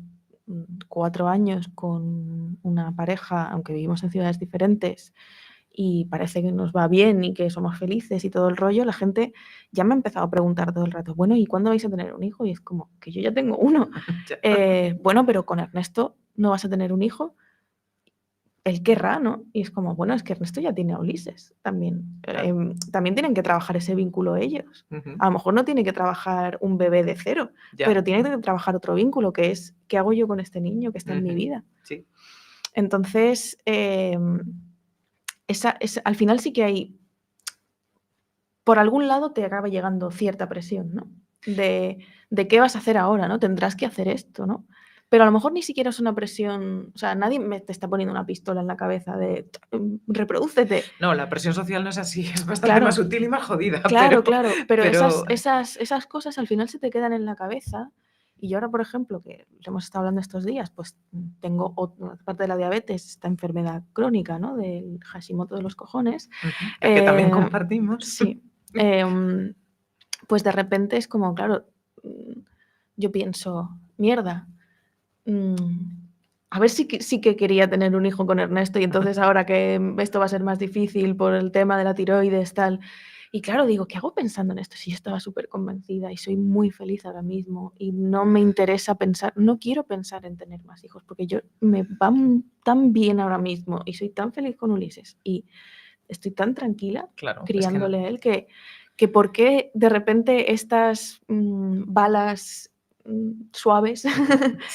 4 años con una pareja, aunque vivimos en ciudades diferentes, y parece que nos va bien y que somos felices y todo el rollo, la gente ya me ha empezado a preguntar todo el rato, bueno, ¿y cuándo vais a tener un hijo? Y es como, que yo ya tengo uno. Ya. Bueno, pero con Ernesto no vas a tener un hijo. Él querrá, ¿no? Y es como, bueno, es que Ernesto ya tiene a Ulises también. Claro. También tienen que trabajar ese vínculo ellos. Ujú. A lo mejor no tiene que trabajar un bebé de cero, Ya. pero tiene que trabajar otro vínculo, que es, ¿qué hago yo con este niño que está en mi Ujú. vida? Sí. Entonces, al final sí que hay, por algún lado te acaba llegando cierta presión, ¿no? De qué vas a hacer ahora, ¿no? Tendrás que hacer esto, ¿no? Pero a lo mejor ni siquiera es una presión, o sea, nadie te está poniendo una pistola en la cabeza de reprodúcete. No, la presión social no es así, es bastante más Claro, sutil y más jodida, claro, claro, pero pero esas cosas al final se te quedan en la cabeza. Y yo ahora, por ejemplo, que lo hemos estado hablando estos días, pues tengo, aparte de la diabetes, esta enfermedad crónica, ¿no? Del Hashimoto de los cojones. ujú, que también compartimos. Sí, pues de repente es como, claro, yo pienso, mierda, a ver si sí que quería tener un hijo con Ernesto y entonces ahora que esto va a ser más difícil por el tema de la tiroides, tal. Y claro, digo, ¿qué hago pensando en esto? Si yo estaba súper convencida y soy muy feliz ahora mismo y no me interesa pensar, no quiero pensar en tener más hijos porque yo me va tan bien ahora mismo y soy tan feliz con Ulises y estoy tan tranquila Claro, es que criándole a él que por qué de repente estas balas suaves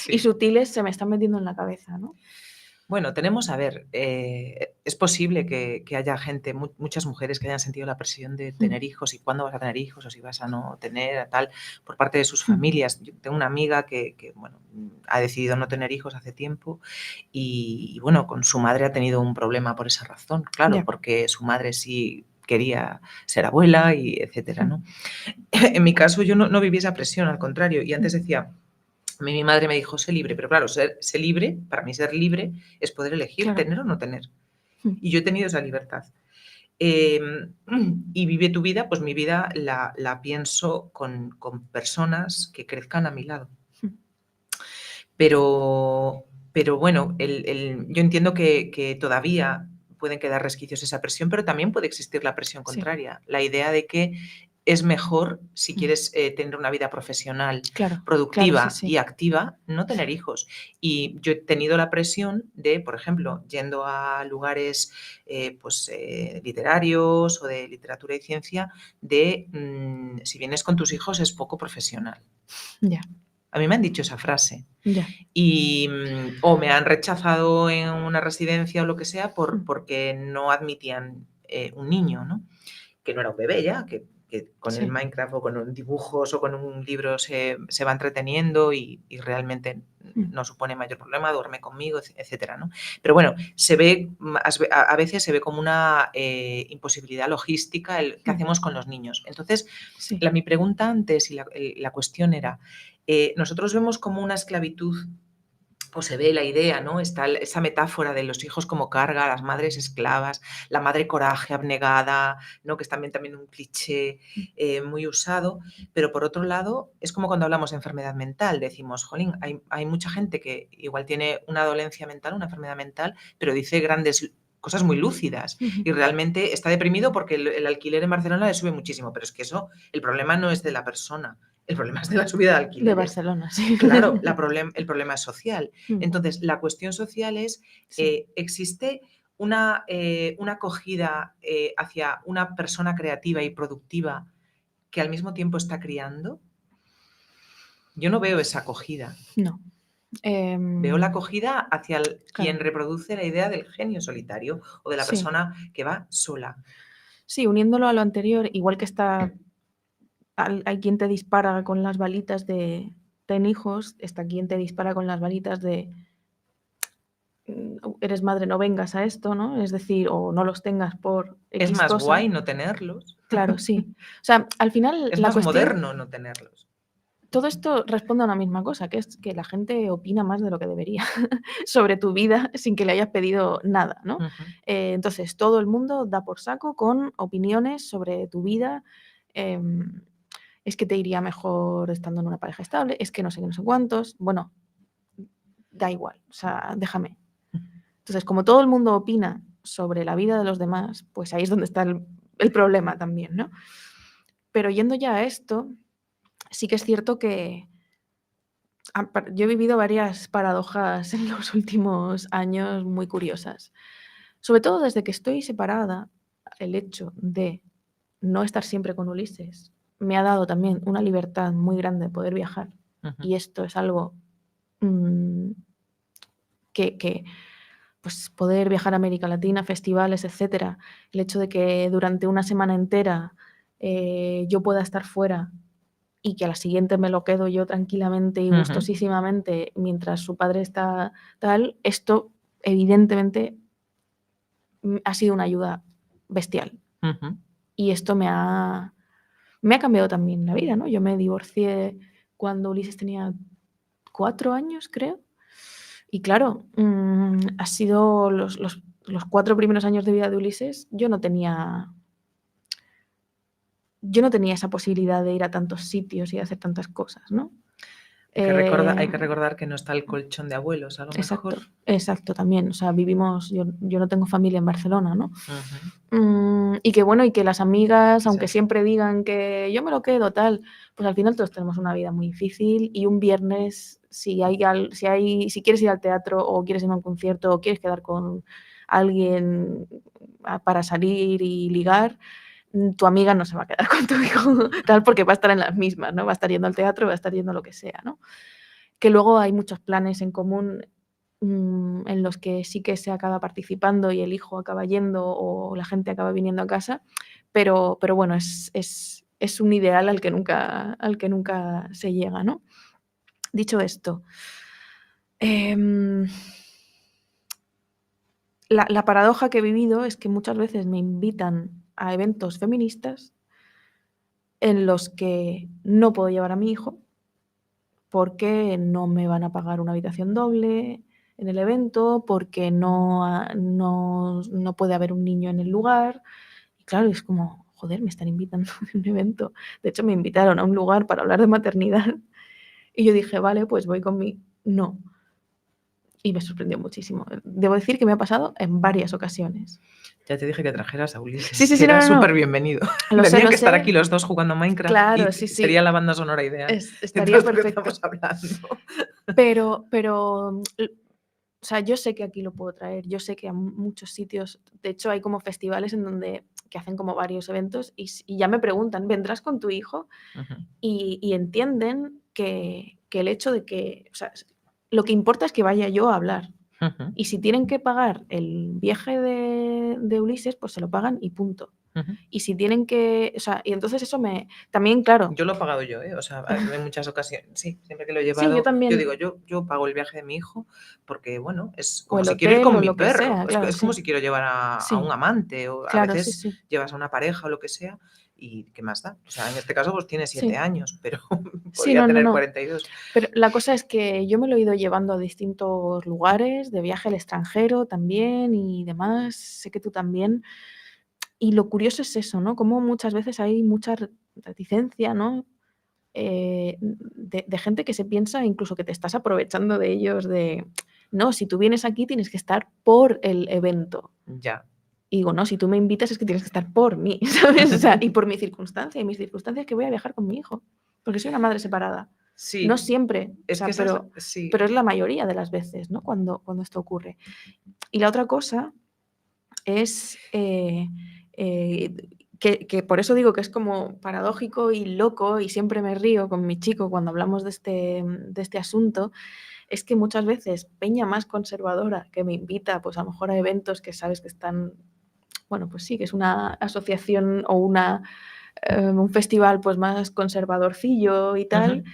y sí. sutiles se me están metiendo en la cabeza, ¿no? Bueno, tenemos, a ver, es posible que haya gente, muchas mujeres que hayan sentido la presión de tener hijos y cuándo vas a tener hijos o si vas a no tener, tal, por parte de sus familias. Yo tengo una amiga que, bueno, ha decidido no tener hijos hace tiempo y, bueno, con su madre ha tenido un problema por esa razón, claro, Ya. porque su madre sí quería ser abuela y etcétera, ¿no? En mi caso yo no viví esa presión, al contrario, y antes decía, a mí mi madre me dijo, sé libre, pero claro, ser libre, para mí ser libre es poder elegir Claro. tener o no tener. Mm. Y yo he tenido esa libertad. Y vive tu vida, pues mi vida la pienso con personas que crezcan a mi lado. Mm. Pero bueno, yo entiendo que todavía pueden quedar resquicios de esa presión, pero también puede existir la presión Sí. contraria. La idea de que es mejor, si Mm. quieres tener una vida profesional, Claro, claro, sí, productiva sí. y activa, no tener hijos. Y yo he tenido la presión de, por ejemplo, yendo a lugares literarios o de literatura y ciencia, de si vienes con tus hijos es poco profesional. Ya, A mí me han dicho esa frase. ya. Y, o me han rechazado en una residencia o lo que sea Mm. porque no admitían un niño, ¿no? Que no era un bebé ya, que con el Sí. Minecraft o con dibujos o con un libro se va entreteniendo y realmente Mm. no supone mayor problema, duerme conmigo, etcétera, ¿no? Pero bueno, se ve, a veces se ve como una imposibilidad logística el qué hacemos con los niños. Entonces, Sí. mi pregunta antes y la cuestión era, nosotros vemos como una esclavitud o se ve la idea, ¿no? Está esa metáfora de los hijos como carga, las madres esclavas, la madre coraje, abnegada, ¿no? Que es también un cliché muy usado, pero por otro lado es como cuando hablamos de enfermedad mental, decimos, jolín, hay mucha gente que igual tiene una dolencia mental, una enfermedad mental, pero dice grandes cosas muy lúcidas y realmente está deprimido porque el alquiler en Barcelona le sube muchísimo, pero es que eso, el problema no es de la persona, el problema es de la subida de De alquileres. Barcelona, sí. Claro, el problema es social. Mm. Entonces, la cuestión social es, Sí. ¿existe una acogida hacia una persona creativa y productiva que al mismo tiempo está criando? Yo no veo esa acogida. No. Veo la acogida hacia Claro. quien reproduce la idea del genio solitario o de la Sí. persona que va sola. Sí, uniéndolo a lo anterior, igual que hay quien te dispara con las balitas de ten hijos, está quien te dispara con las balitas de eres madre, no vengas a esto, ¿no? Es decir, o no los tengas por Es X más cosa. guay no tenerlos. Claro, sí. O sea, al final Es la más cuestión, moderno no tenerlos. todo esto responde a una misma cosa, que es que la gente opina más de lo que debería sobre tu vida sin que le hayas pedido nada, ¿no? Ujú. Entonces, todo el mundo da por saco con opiniones sobre tu vida. es que te iría mejor estando en una pareja estable, es que no sé qué, no sé cuántos. Bueno, da igual, o sea, déjame. Entonces, como todo el mundo opina sobre la vida de los demás, pues ahí es donde está el problema también, ¿no? Pero yendo ya a esto, sí que es cierto que yo he vivido varias paradojas en los últimos años muy curiosas. Sobre todo desde que estoy separada, el hecho de no estar siempre con Ulises me ha dado también una libertad muy grande de poder viajar. Y esto es algo que pues poder viajar a América Latina, festivales, etcétera, el hecho de que durante una semana entera yo pueda estar fuera y que a la siguiente me lo quedo yo tranquilamente y gustosísimamente mientras su padre está tal, esto evidentemente ha sido una ayuda bestial. Y esto me ha cambiado también la vida, ¿no? Yo me divorcié cuando Ulises tenía 4 años, creo. Y claro, ha sido los 4 primeros años de vida de Ulises, yo no tenía esa posibilidad de ir a tantos sitios y de hacer tantas cosas, ¿no? Hay que recordar que no está el colchón de abuelos, a lo mejor. Exacto, también. O sea, yo no tengo familia en Barcelona, ¿no? Y que bueno, y que las amigas, aunque siempre digan que yo me lo quedo, tal, pues al final todos tenemos una vida muy difícil y un viernes, si quieres ir al teatro o quieres ir a un concierto o quieres quedar con alguien para salir y ligar, tu amiga no se va a quedar con tu hijo, tal, porque va a estar en las mismas, ¿no? Va a estar yendo al teatro, va a estar yendo a lo que sea, ¿no? Que luego hay muchos planes en común en los que sí que se acaba participando y el hijo acaba yendo o la gente acaba viniendo a casa, pero bueno, es un ideal al que nunca se llega, ¿no? Dicho esto, la paradoja que he vivido es que muchas veces me invitan a eventos feministas en los que no puedo llevar a mi hijo porque no me van a pagar una habitación doble en el evento, porque no puede haber un niño en el lugar. Y claro, es como, joder, me están invitando a un evento. De hecho, me invitaron a un lugar para hablar de maternidad y yo dije, vale, pues voy con mi... No. Y me sorprendió muchísimo. Debo decir que me ha pasado en varias ocasiones. Ya te dije que trajeras a Ulises. Sí, que era súper bienvenido. Tendrían que estar aquí los dos jugando a Minecraft. Claro, y sí. sería la banda sonora ideal. Estaría perfecto. Estamos hablando. Pero, o sea, yo sé que aquí lo puedo traer. Yo sé que a muchos sitios, de hecho, hay como festivales en donde que hacen como varios eventos y ya me preguntan, ¿vendrás con tu hijo? Y entienden que el hecho de que, o sea, lo que importa es que vaya yo a hablar. Y si tienen que pagar el viaje de Ulises, pues se lo pagan y punto. Y si tienen que, o sea, y entonces eso también, claro. Yo lo he pagado yo, o sea, en muchas ocasiones, sí, siempre que lo he llevado. Sí, yo también. Yo digo, yo pago el viaje de mi hijo porque, bueno, es como o si quiero ir con mi perro, sea, claro, es como si quiero llevar a un amante o claro, a veces llevas a una pareja o lo que sea y ¿qué más da? O sea, en este caso pues tiene 7 años, pero podría tener 42. Pero la cosa es que yo me lo he ido llevando a distintos lugares, de viaje al extranjero también y demás, sé que tú también. Y lo curioso es eso, ¿no? Como muchas veces hay mucha reticencia, ¿no? De gente que se piensa incluso que te estás aprovechando de ellos, no, si tú vienes aquí tienes que estar por el evento. Ya. Y digo, no, si tú me invitas es que tienes que estar por mí, ¿sabes? O sea, y por mi circunstancia, y mis circunstancias que voy a viajar con mi hijo, porque soy una madre separada. Sí. No siempre, es que pero es la mayoría de las veces, ¿no? Cuando esto ocurre. Y la otra cosa es que por eso digo que es como paradójico y loco, y siempre me río con mi chico cuando hablamos de este asunto, es que muchas veces peña más conservadora que me invita, pues a lo mejor a eventos que sabes que están, bueno, pues sí, que es una asociación o un festival pues más conservadorcillo y tal,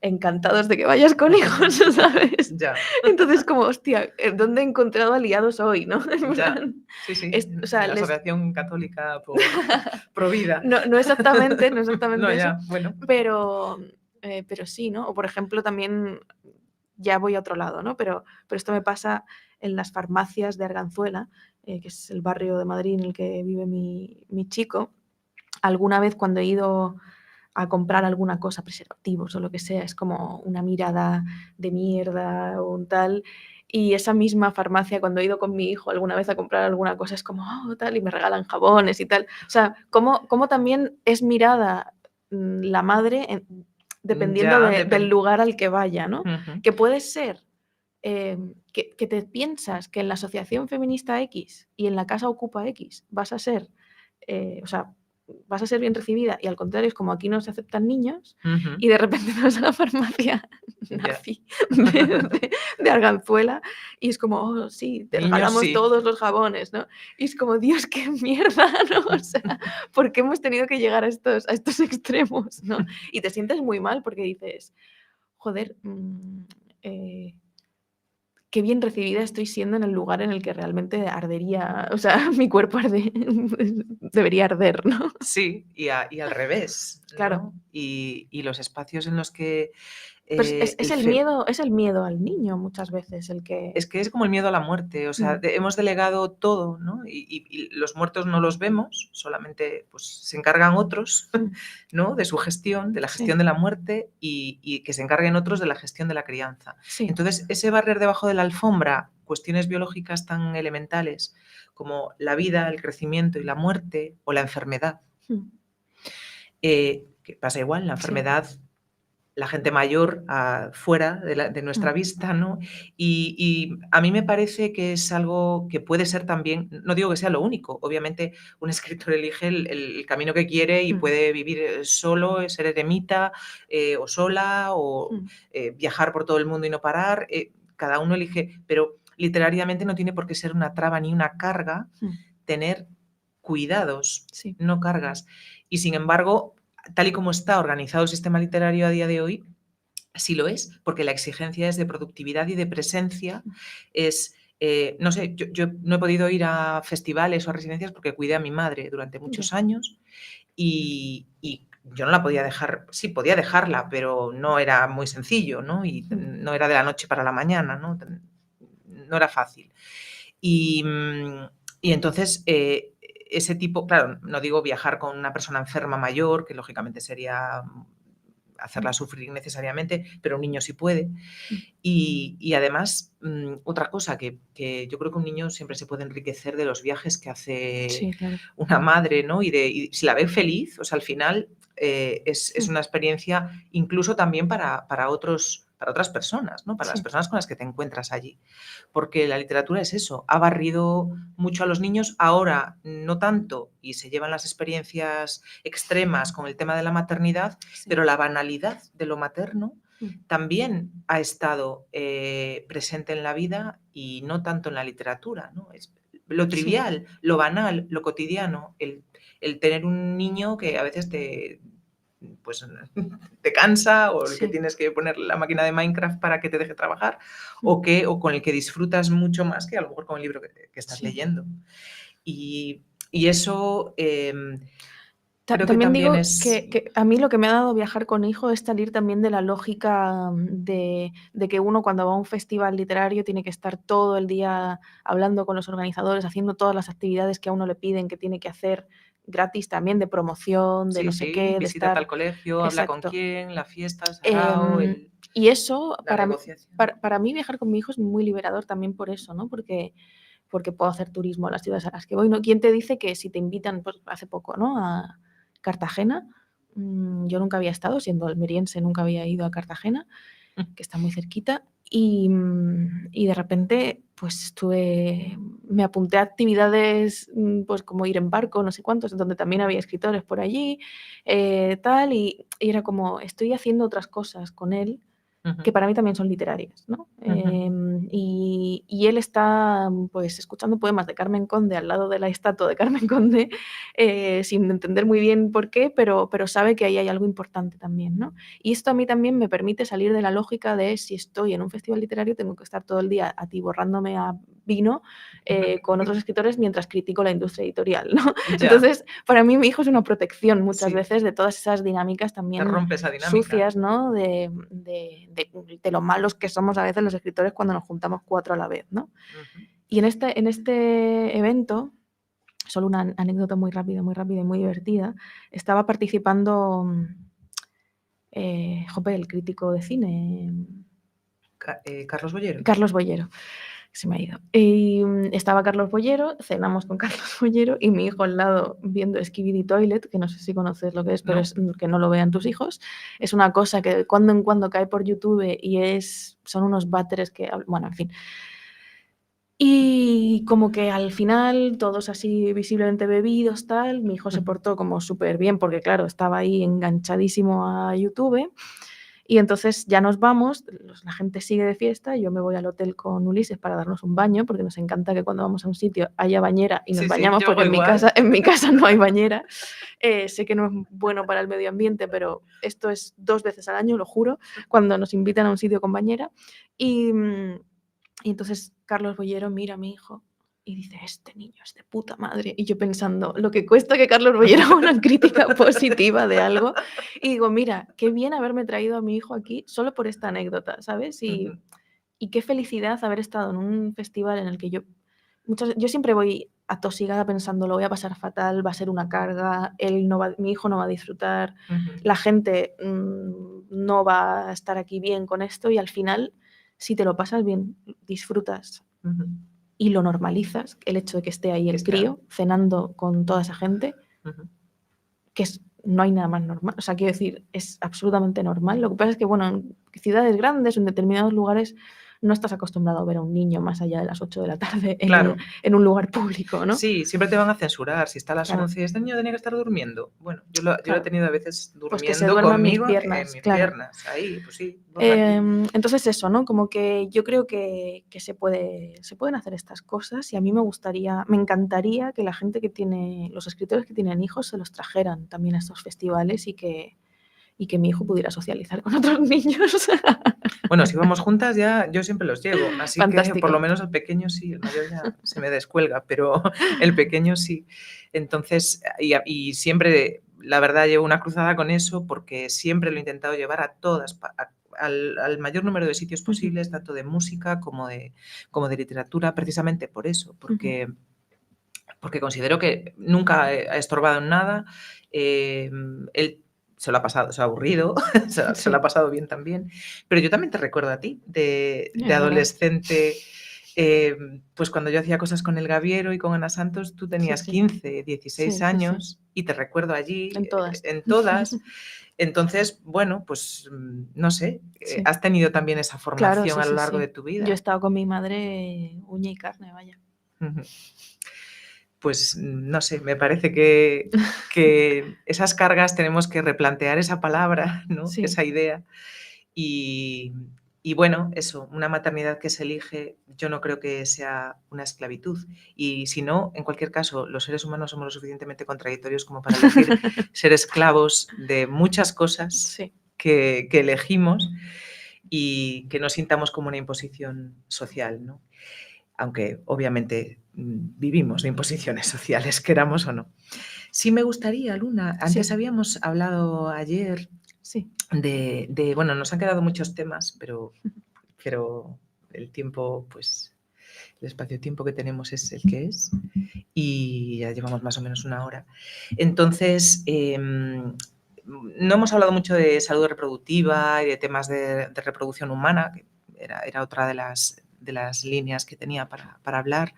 encantados de que vayas con hijos, ¿sabes? Ya. Entonces como, hostia, ¿dónde he encontrado aliados hoy, no? Ya. Sí. O sea, la Asociación Católica pro vida. No exactamente no, eso. ya, bueno. Pero sí, ¿no? O por ejemplo también, ya voy a otro lado, ¿no? Pero esto me pasa en las farmacias de Arganzuela, que es el barrio de Madrid en el que vive mi chico. Alguna vez cuando he ido a comprar alguna cosa, preservativos o lo que sea, es como una mirada de mierda o un tal. Y esa misma farmacia, cuando he ido con mi hijo alguna vez a comprar alguna cosa, es como, oh, tal, y me regalan jabones y tal. O sea, cómo también es mirada la madre dependiendo Ya, del lugar al que vaya, ¿no? Ujú. Que puede ser que te piensas que en la asociación feminista X y en la casa Ocupa X vas a ser, o sea, vas a ser bien recibida y al contrario es como aquí no se aceptan niños Ujú. y de repente te vas a la farmacia Ya. nazi de Arganzuela y es como, oh, sí, te Niños regalamos sí. todos los jabones, ¿no? Y es como, Dios, qué mierda, ¿no? O sea, ¿por qué hemos tenido que llegar a estos extremos, ¿no? Y te sientes muy mal porque dices, joder, eh, qué bien recibida estoy siendo en el lugar en el que realmente ardería, o sea, mi cuerpo debería arder, ¿no? Sí, y al revés, Claro, ¿no? Y los espacios en los que pues el fe es el miedo al niño muchas veces el que... es que es como el miedo a la muerte, o sea, hemos delegado todo, ¿no? Y los muertos no los vemos, solamente pues, se encargan otros, ¿no? De su gestión, de la gestión Sí, de la muerte y que se encarguen otros de la gestión de la crianza. sí. Entonces, ese barrer debajo de la alfombra cuestiones biológicas tan elementales como la vida, el crecimiento y la muerte o la enfermedad, que pasa igual, la Sí. enfermedad la gente mayor fuera de nuestra vista, ¿no? Y a mí me parece que es algo que puede ser también, no digo que sea lo único, obviamente un escritor elige el camino que quiere y puede vivir solo, ser eremita o sola o viajar por todo el mundo y no parar, cada uno elige, pero literariamente no tiene por qué ser una traba ni una carga tener cuidados, Sí. no cargas. Y sin embargo, tal y como está organizado el sistema literario a día de hoy, sí lo es, porque la exigencia es de productividad y de presencia. Es, no sé, yo no he podido ir a festivales o a residencias porque cuidé a mi madre durante muchos años y yo no la podía dejar, sí, podía dejarla, pero no era muy sencillo, ¿no? Y no era de la noche para la mañana, ¿no? No era fácil. Y, y entonces, ese tipo, claro, no digo viajar con una persona enferma mayor, que lógicamente sería hacerla sufrir necesariamente, pero un niño sí puede. Y además, otra cosa que yo creo que un niño siempre se puede enriquecer de los viajes que hace Sí, claro. una madre, ¿no? Y si la ve feliz, o sea, al final es una experiencia incluso también para otras personas, ¿no? Para las Sí. personas con las que te encuentras allí. Porque la literatura es eso, ha barrido mucho a los niños, ahora no tanto, y se llevan las experiencias extremas con el tema de la maternidad, Sí. pero la banalidad de lo materno también ha estado presente en la vida y no tanto en la literatura, ¿no? Es lo Sí. trivial, lo banal, lo cotidiano, el tener un niño que a veces pues, te cansa o el que Sí. tienes que poner la máquina de Minecraft para que te deje trabajar o con el que disfrutas mucho más que a lo mejor con el libro que estás Sí. leyendo. Y eso creo que También también digo es... que a mí lo que me ha dado viajar con hijo es salir también de la lógica de que uno cuando va a un festival literario tiene que estar todo el día hablando con los organizadores, haciendo todas las actividades que a uno le piden que tiene que hacer gratis también, de promoción, de Sí, no sé sí, qué, de visita estar... tal colegio, habla con Exacto. quién, la fiesta, el sarao, Y eso, la negociación. para mí viajar con mi hijo es muy liberador también por eso, ¿no? Porque puedo hacer turismo a las ciudades a las que voy, ¿no? ¿Quién te dice que si te invitan, pues hace poco, ¿no? A Cartagena, yo nunca había estado, siendo almeriense, nunca había ido a Cartagena, que está muy cerquita, y de repente, pues me apunté a actividades, pues como ir en barco, no sé cuántos, donde también había escritores por allí, tal, y era como, estoy haciendo otras cosas con él, que para mí también son literarias, ¿no? Y él está, pues, escuchando poemas de Carmen Conde al lado de la estatua de Carmen Conde, sin entender muy bien por qué, pero sabe que ahí hay algo importante también, ¿no? Y esto a mí también me permite salir de la lógica de si estoy en un festival literario tengo que estar todo el día atiborrándome a vino con otros escritores mientras critico la industria editorial, ¿no? Ya, Entonces, para mí mi hijo es una protección muchas sí, veces de todas esas dinámicas te también rompe esa dinámica. sucias, ¿no? De lo malos que somos a veces los escritores cuando nos juntamos 4 a la vez, ¿no? Ujú. Y en este evento, solo una anécdota muy rápida y muy divertida, estaba participando el crítico de cine, Carlos Bollero. Carlos Bollero, se me ha ido. Y estaba Carlos Bollero, cenamos con Carlos Bollero y mi hijo al lado viendo Skibidi Toilet, que no sé si conoces lo que es, pero No. es que no lo vean tus hijos. Es una cosa que de cuando en cuando cae por YouTube y son unos váteres que, bueno, en fin. Y como que al final, todos así visiblemente bebidos, tal, mi hijo se portó como súper bien porque, claro, estaba ahí enganchadísimo a YouTube. Y entonces ya nos vamos, la gente sigue de fiesta, yo me voy al hotel con Ulises para darnos un baño, porque nos encanta que cuando vamos a un sitio haya bañera y nos Sí, bañamos, yo porque hago igual. en mi casa no hay bañera. Sé que no es bueno para el medio ambiente, pero esto es 2 veces al año, lo juro, cuando nos invitan a un sitio con bañera. Y entonces Carlos Bollero mira a mi hijo y dice, este niño es de puta madre. Y yo pensando, lo que cuesta que Carlos Bollero haga una crítica positiva de algo. Y digo, mira, qué bien haberme traído a mi hijo aquí solo por esta anécdota, ¿sabes? Y qué felicidad haber estado en un festival en el que yo siempre voy atosigada pensando, lo voy a pasar fatal, va a ser una carga, mi hijo no va a disfrutar, la gente no va a estar aquí bien con esto y al final, si te lo pasas bien, disfrutas y lo normalizas, el hecho de que esté ahí el crío cenando con toda esa gente, que no hay nada más normal. O sea, quiero decir, es absolutamente normal. Lo que pasa es que, bueno, en ciudades grandes o en determinados lugares no estás acostumbrado a ver a un niño más allá de las 8 de la tarde en un lugar público, ¿no? Sí, siempre te van a censurar. Si está a las Claro. 11, este niño tenía que estar durmiendo. Bueno, yo lo he tenido a veces durmiendo pues que se duerma conmigo en mis piernas, ahí, pues sí. Entonces eso, ¿no? Como que yo creo que se pueden hacer estas cosas y a mí me encantaría que la gente los escritores que tienen hijos se los trajeran también a estos festivales y que mi hijo pudiera socializar con otros niños. Bueno, si vamos juntas ya yo siempre los llevo, así Fantástico. que por lo menos el pequeño sí, el mayor ya se me descuelga, pero el pequeño sí. Entonces, y siempre, la verdad, llevo una cruzada con eso porque siempre lo he intentado llevar a todas, al mayor número de sitios posibles, tanto de música como de literatura, precisamente por eso, porque considero que nunca ha estorbado en nada. Él se lo ha pasado, se ha aburrido, se lo ha pasado bien también. Pero yo también te recuerdo a ti, de adolescente, pues cuando yo hacía cosas con El Gaviero y con Ana Santos, tú tenías 15, 16 años y te recuerdo allí, en todas. Entonces, bueno, pues no sé, has tenido también esa formación a lo largo de tu vida. Yo he estado con mi madre uña y carne, vaya. Pues no sé, me parece que esas cargas tenemos que replantear esa palabra, ¿no? Esa idea. Y bueno, eso, una maternidad que se elige, yo no creo que sea una esclavitud. Y si no, en cualquier caso, los seres humanos somos lo suficientemente contradictorios como para elegir ser esclavos de muchas cosas que elegimos y que no sintamos como una imposición social, ¿no? Aunque obviamente vivimos de imposiciones sociales, queramos o no. Sí me gustaría, Luna, antes habíamos hablado ayer bueno, nos han quedado muchos temas, pero el tiempo, pues el espacio-tiempo que tenemos es el que es y ya llevamos más o menos una hora. Entonces, no hemos hablado mucho de salud reproductiva y de temas de reproducción humana, que era otra de las líneas que tenía para hablar.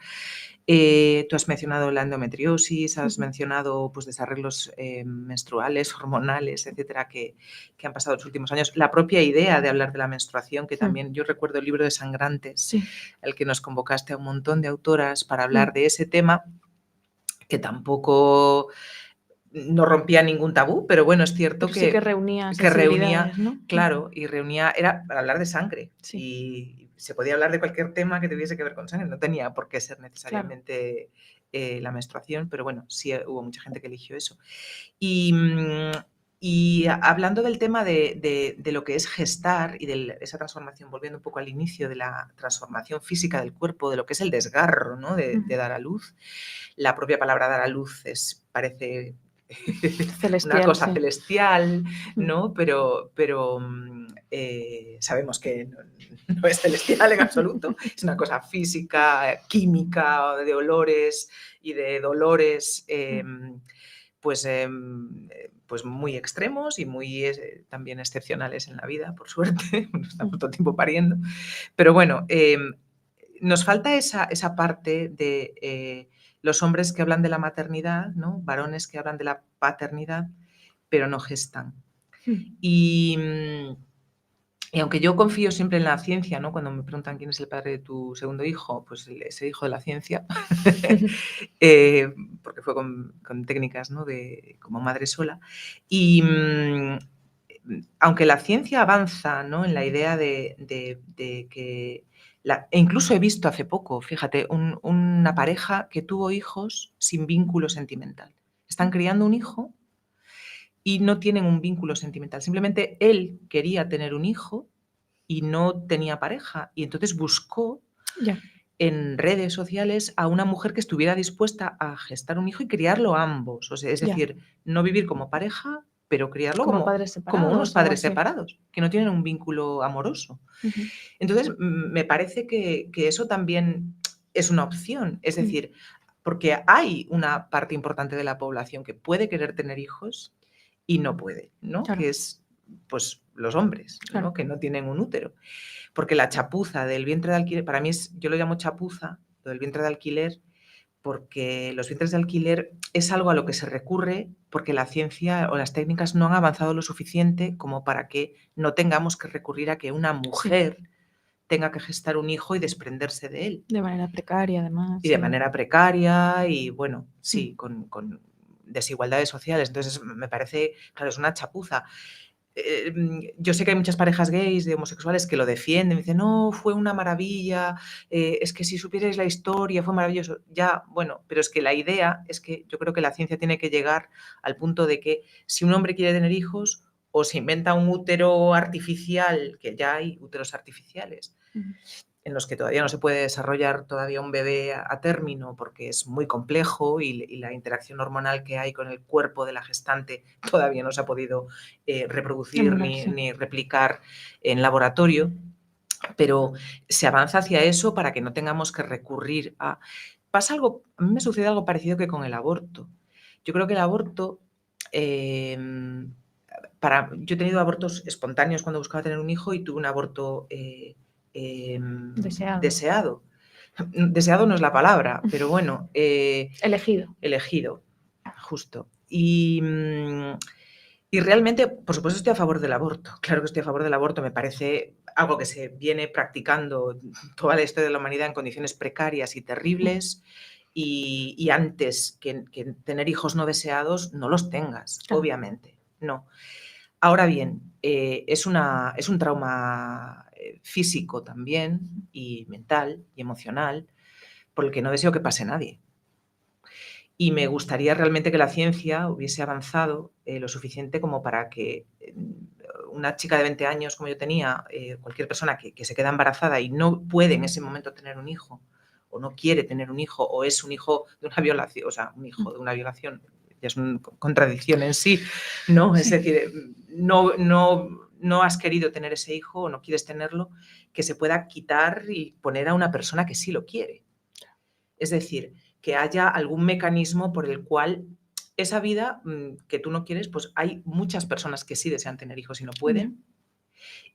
Tú has mencionado la endometriosis, has mencionado pues, desarreglos menstruales, hormonales, etcétera, que han pasado en los últimos años. La propia idea de hablar de la menstruación, que también yo recuerdo el libro de Sangrantes, al que nos convocaste a un montón de autoras para hablar de ese tema, que tampoco no rompía ningún tabú, pero bueno, es cierto que reunía, ¿no? Claro, y reunía, era para hablar de sangre. Y se podía hablar de cualquier tema que tuviese que ver con sangre, no tenía por qué ser necesariamente la menstruación, pero bueno, sí hubo mucha gente que eligió eso. Y hablando del tema de lo que es gestar y de esa transformación, volviendo un poco al inicio de la transformación física del cuerpo, de lo que es el desgarro, ¿no? de dar a luz, la propia palabra dar a luz parece celestial, una cosa celestial, ¿no? Pero sabemos que no es celestial en absoluto, es una cosa física, química, de olores y de dolores, pues pues muy extremos y muy también excepcionales en la vida, por suerte, no estamos todo el tiempo pariendo. Pero bueno, nos falta esa parte de los hombres que hablan de la maternidad, ¿no? Varones que hablan de la paternidad, pero no gestan. Y aunque yo confío siempre en la ciencia, ¿no? Cuando me preguntan quién es el padre de tu segundo hijo, pues ese hijo de la ciencia, porque fue con técnicas, ¿no? Como madre sola. Y aunque la ciencia avanza, ¿no? En la idea de que... E incluso he visto hace poco, fíjate, una pareja que tuvo hijos sin vínculo sentimental. Están criando un hijo y no tienen un vínculo sentimental. Simplemente él quería tener un hijo y no tenía pareja. Y entonces buscó en redes sociales a una mujer que estuviera dispuesta a gestar un hijo y criarlo ambos. O sea, es decir, no vivir como pareja, pero criarlo como padres separados, como unos padres así. separados, que no tienen un vínculo amoroso. Entonces, me parece que eso también es una opción. Es decir, porque hay una parte importante de la población que puede querer tener hijos y no puede, ¿no? Claro. Que es, pues, los hombres, Claro. ¿no? Que no tienen un útero. Porque la chapuza del vientre de alquiler, para mí yo lo llamo chapuza, lo del vientre de alquiler, porque los vientres de alquiler es algo a lo que se recurre porque la ciencia o las técnicas no han avanzado lo suficiente como para que no tengamos que recurrir a que una mujer tenga que gestar un hijo y desprenderse de él. De manera precaria, además. Y de manera precaria y, bueno, sí, con desigualdades sociales. Entonces, me parece, claro, es una chapuza. Yo sé que hay muchas parejas gays, de homosexuales, que lo defienden, dicen, no, fue una maravilla, es que si supierais la historia, fue maravilloso. Ya, bueno, pero es que la idea es que yo creo que la ciencia tiene que llegar al punto de que si un hombre quiere tener hijos, o se inventa un útero artificial, que ya hay úteros artificiales, en los que todavía no se puede desarrollar todavía un bebé a término porque es muy complejo y la interacción hormonal que hay con el cuerpo de la gestante todavía no se ha podido reproducir ni replicar en laboratorio, pero se avanza hacia eso para que no tengamos que recurrir a... A mí me sucede algo parecido que con el aborto. Yo creo que el aborto... yo he tenido abortos espontáneos cuando buscaba tener un hijo y tuve un aborto deseado. Deseado no es la palabra, pero bueno. Elegido, justo. Y realmente, por supuesto, estoy a favor del aborto. Claro que estoy a favor del aborto. Me parece algo que se viene practicando toda la historia de la humanidad en condiciones precarias y terribles. Y antes que tener hijos no deseados, no los tengas, obviamente. No. Ahora bien, es un trauma físico también, y mental y emocional, por el que no deseo que pase nadie. Y me gustaría realmente que la ciencia hubiese avanzado lo suficiente como para que una chica de 20 años como yo tenía, cualquier persona que se queda embarazada y no puede en ese momento tener un hijo, o no quiere tener un hijo, o es un hijo de una violación, o sea, un hijo de una violación, ya es una contradicción en sí, ¿no? Es decir, no has querido tener ese hijo o no quieres tenerlo, que se pueda quitar y poner a una persona que sí lo quiere. Es decir, que haya algún mecanismo por el cual esa vida que tú no quieres, pues hay muchas personas que sí desean tener hijos y no pueden.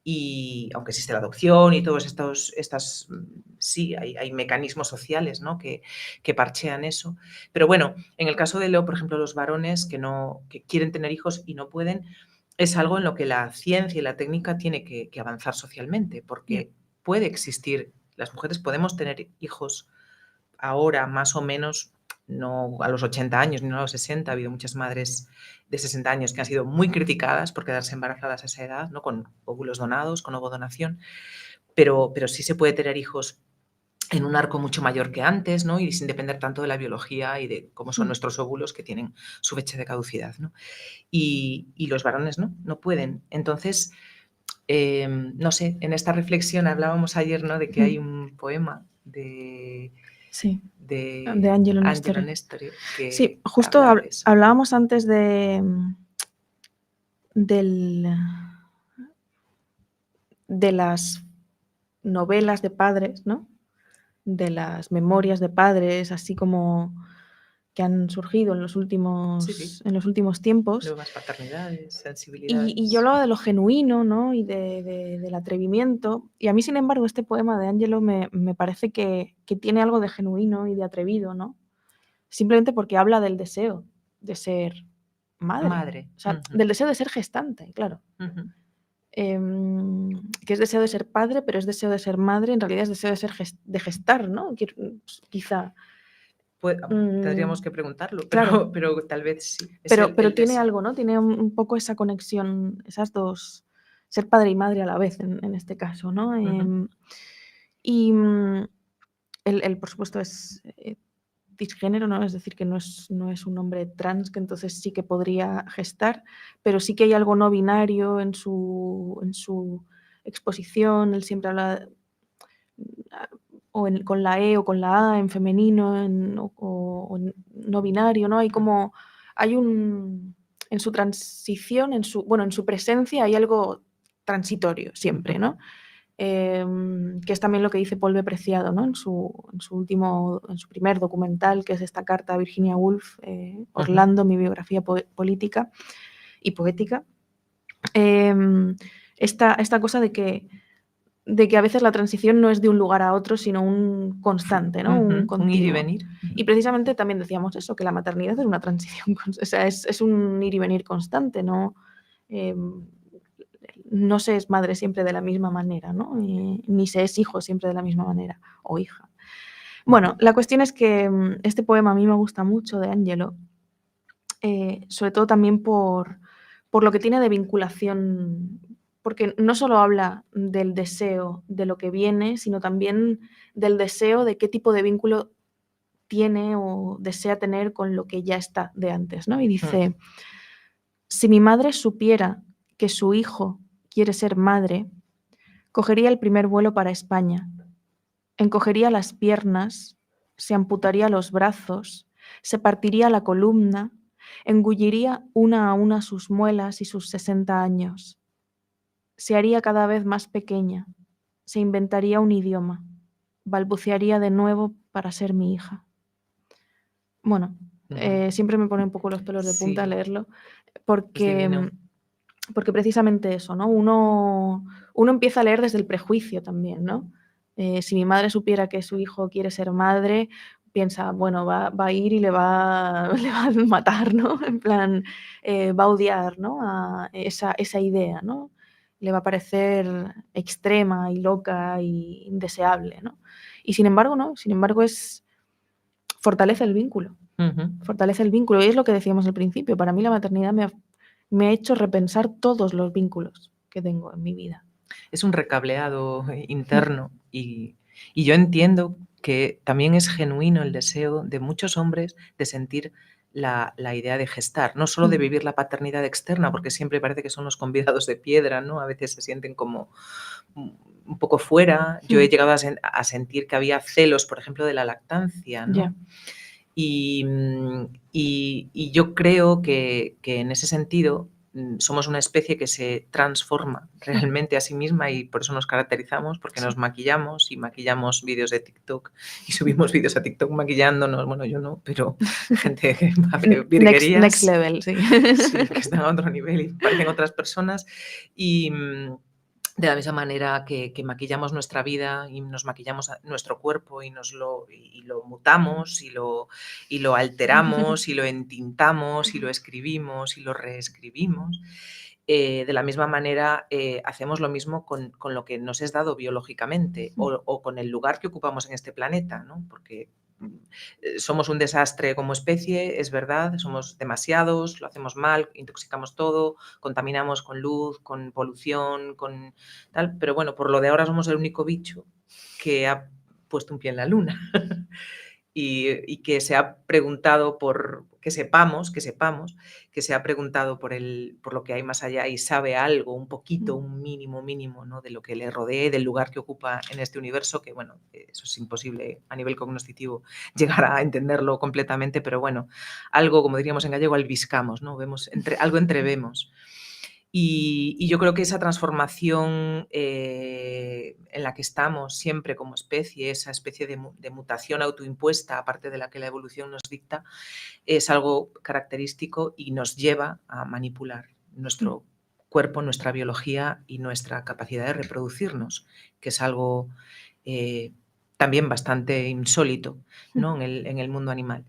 Y aunque existe la adopción y todos estas, sí, hay mecanismos sociales, ¿no? que parchean eso. Pero bueno, en el caso de por ejemplo, los varones que quieren tener hijos y no pueden, es algo en lo que la ciencia y la técnica tiene que avanzar socialmente, porque puede existir, las mujeres podemos tener hijos ahora, más o menos, no a los 80 años ni a los 60, ha habido muchas madres de 60 años que han sido muy criticadas por quedarse embarazadas a esa edad, ¿no? Con óvulos donados, con ovodonación, pero sí se puede tener hijos en un arco mucho mayor que antes, ¿no? Y sin depender tanto de la biología y de cómo son nuestros óvulos, que tienen su fecha de caducidad, ¿no? Y los varones no pueden. Entonces, no sé, en esta reflexión hablábamos ayer, ¿no? De que hay un poema de Angelo Nestori. Sí, justo hablábamos antes de las novelas de padres, ¿no? De las memorias de padres, así como que han surgido en los Sí, últimos tiempos. nuevas paternidades, Y yo sensibilidades. hablaba de lo genuino, ¿no? Y del atrevimiento. Y a mí, sin embargo, este poema de Ángelo me parece que tiene algo de genuino y de atrevido, ¿no? Simplemente porque habla del deseo de ser madre. Madre. O sea, del deseo de ser gestante, claro. Que es deseo de ser padre, pero es deseo de ser madre, en realidad es deseo de ser de gestar, ¿no? Quizá. Pues, tendríamos que preguntarlo, Claro. pero tal vez sí. Pero tiene algo, ¿no? Tiene un poco esa conexión, esas dos, ser padre y madre a la vez en este caso, ¿no? Y él, por supuesto, es cisgénero, ¿no? Es decir, que no es un hombre trans, que entonces sí que podría gestar, pero sí que hay algo no binario en su exposición. Él siempre habla con la E o con la A en femenino o en no binario, ¿no? Hay en su transición, en su presencia hay algo transitorio siempre, ¿no? Que es también lo que dice Paul B. Preciado, ¿no? En su primer documental, que es esta carta a Virginia Woolf, Orlando, mi biografía política y poética. Esta cosa de que a veces la transición no es de un lugar a otro, sino un constante, ¿no? Un Un ir y continuo. venir. Y precisamente también decíamos eso, que la maternidad es una transición, o sea, es un ir y venir constante, ¿no? No se es madre siempre de la misma manera, ¿no? Ni se es hijo siempre de la misma manera, o hija. Bueno, la cuestión es que este poema a mí me gusta mucho de Ángelo, sobre todo también por lo que tiene de vinculación, porque no solo habla del deseo de lo que viene, sino también del deseo de qué tipo de vínculo tiene o desea tener con lo que ya está de antes, ¿no? Y dice, si mi madre supiera que su hijo quiere ser madre, cogería el primer vuelo para España, encogería las piernas, se amputaría los brazos, se partiría la columna, engulliría una a una sus muelas y sus 60 años. Se haría cada vez más pequeña, se inventaría un idioma, balbucearía de nuevo para ser mi hija. Bueno, siempre me pone un poco los pelos de punta leerlo, porque precisamente eso, ¿no? Uno empieza a leer desde el prejuicio también, ¿no? Si mi madre supiera que su hijo quiere ser madre, piensa, bueno, va a ir y le va a matar, ¿no? En plan, va a odiar, ¿no? A esa idea, ¿no? Le va a parecer extrema y loca y indeseable, ¿no? Y sin embargo, no, fortalece el vínculo. Fortalece el vínculo. Y es lo que decíamos al principio. Para mí la maternidad me ha hecho repensar todos los vínculos que tengo en mi vida. Es un recableado interno y yo entiendo que también es genuino el deseo de muchos hombres de sentir la idea de gestar, no solo de vivir la paternidad externa, porque siempre parece que son los convidados de piedra, ¿no? A veces se sienten como un poco fuera. Yo he llegado a sentir que había celos, por ejemplo, de la lactancia, ¿no? Yeah. Y yo creo que en ese sentido somos una especie que se transforma realmente a sí misma y por eso nos caracterizamos, porque nos maquillamos y maquillamos vídeos de TikTok y subimos vídeos a TikTok maquillándonos. Bueno, yo no, pero gente que hace virguerías. Next level, sí. Sí, que están a otro nivel y parecen otras personas. Y de la misma manera que maquillamos nuestra vida y nos maquillamos nuestro cuerpo y lo mutamos y lo alteramos y lo entintamos y lo escribimos y lo reescribimos, de la misma manera hacemos lo mismo con lo que nos es dado biológicamente o con el lugar que ocupamos en este planeta, ¿no? Porque somos un desastre como especie, es verdad, somos demasiados, lo hacemos mal, intoxicamos todo, contaminamos con luz, con polución, con tal, pero bueno, por lo de ahora somos el único bicho que ha puesto un pie en la luna y que se ha preguntado que sepamos, que se ha preguntado por lo que hay más allá y sabe algo, un poquito, un mínimo, ¿no? De lo que le rodee, del lugar que ocupa en este universo, que bueno, eso es imposible a nivel cognoscitivo llegar a entenderlo completamente, pero bueno, algo, como diríamos en gallego, albiscamos, ¿no? Algo entrevemos. Y yo creo que esa transformación en la que estamos siempre como especie, esa especie de mutación autoimpuesta, aparte de la que la evolución nos dicta, es algo característico y nos lleva a manipular nuestro cuerpo, nuestra biología y nuestra capacidad de reproducirnos, que es algo también bastante insólito, ¿no? en el mundo animal.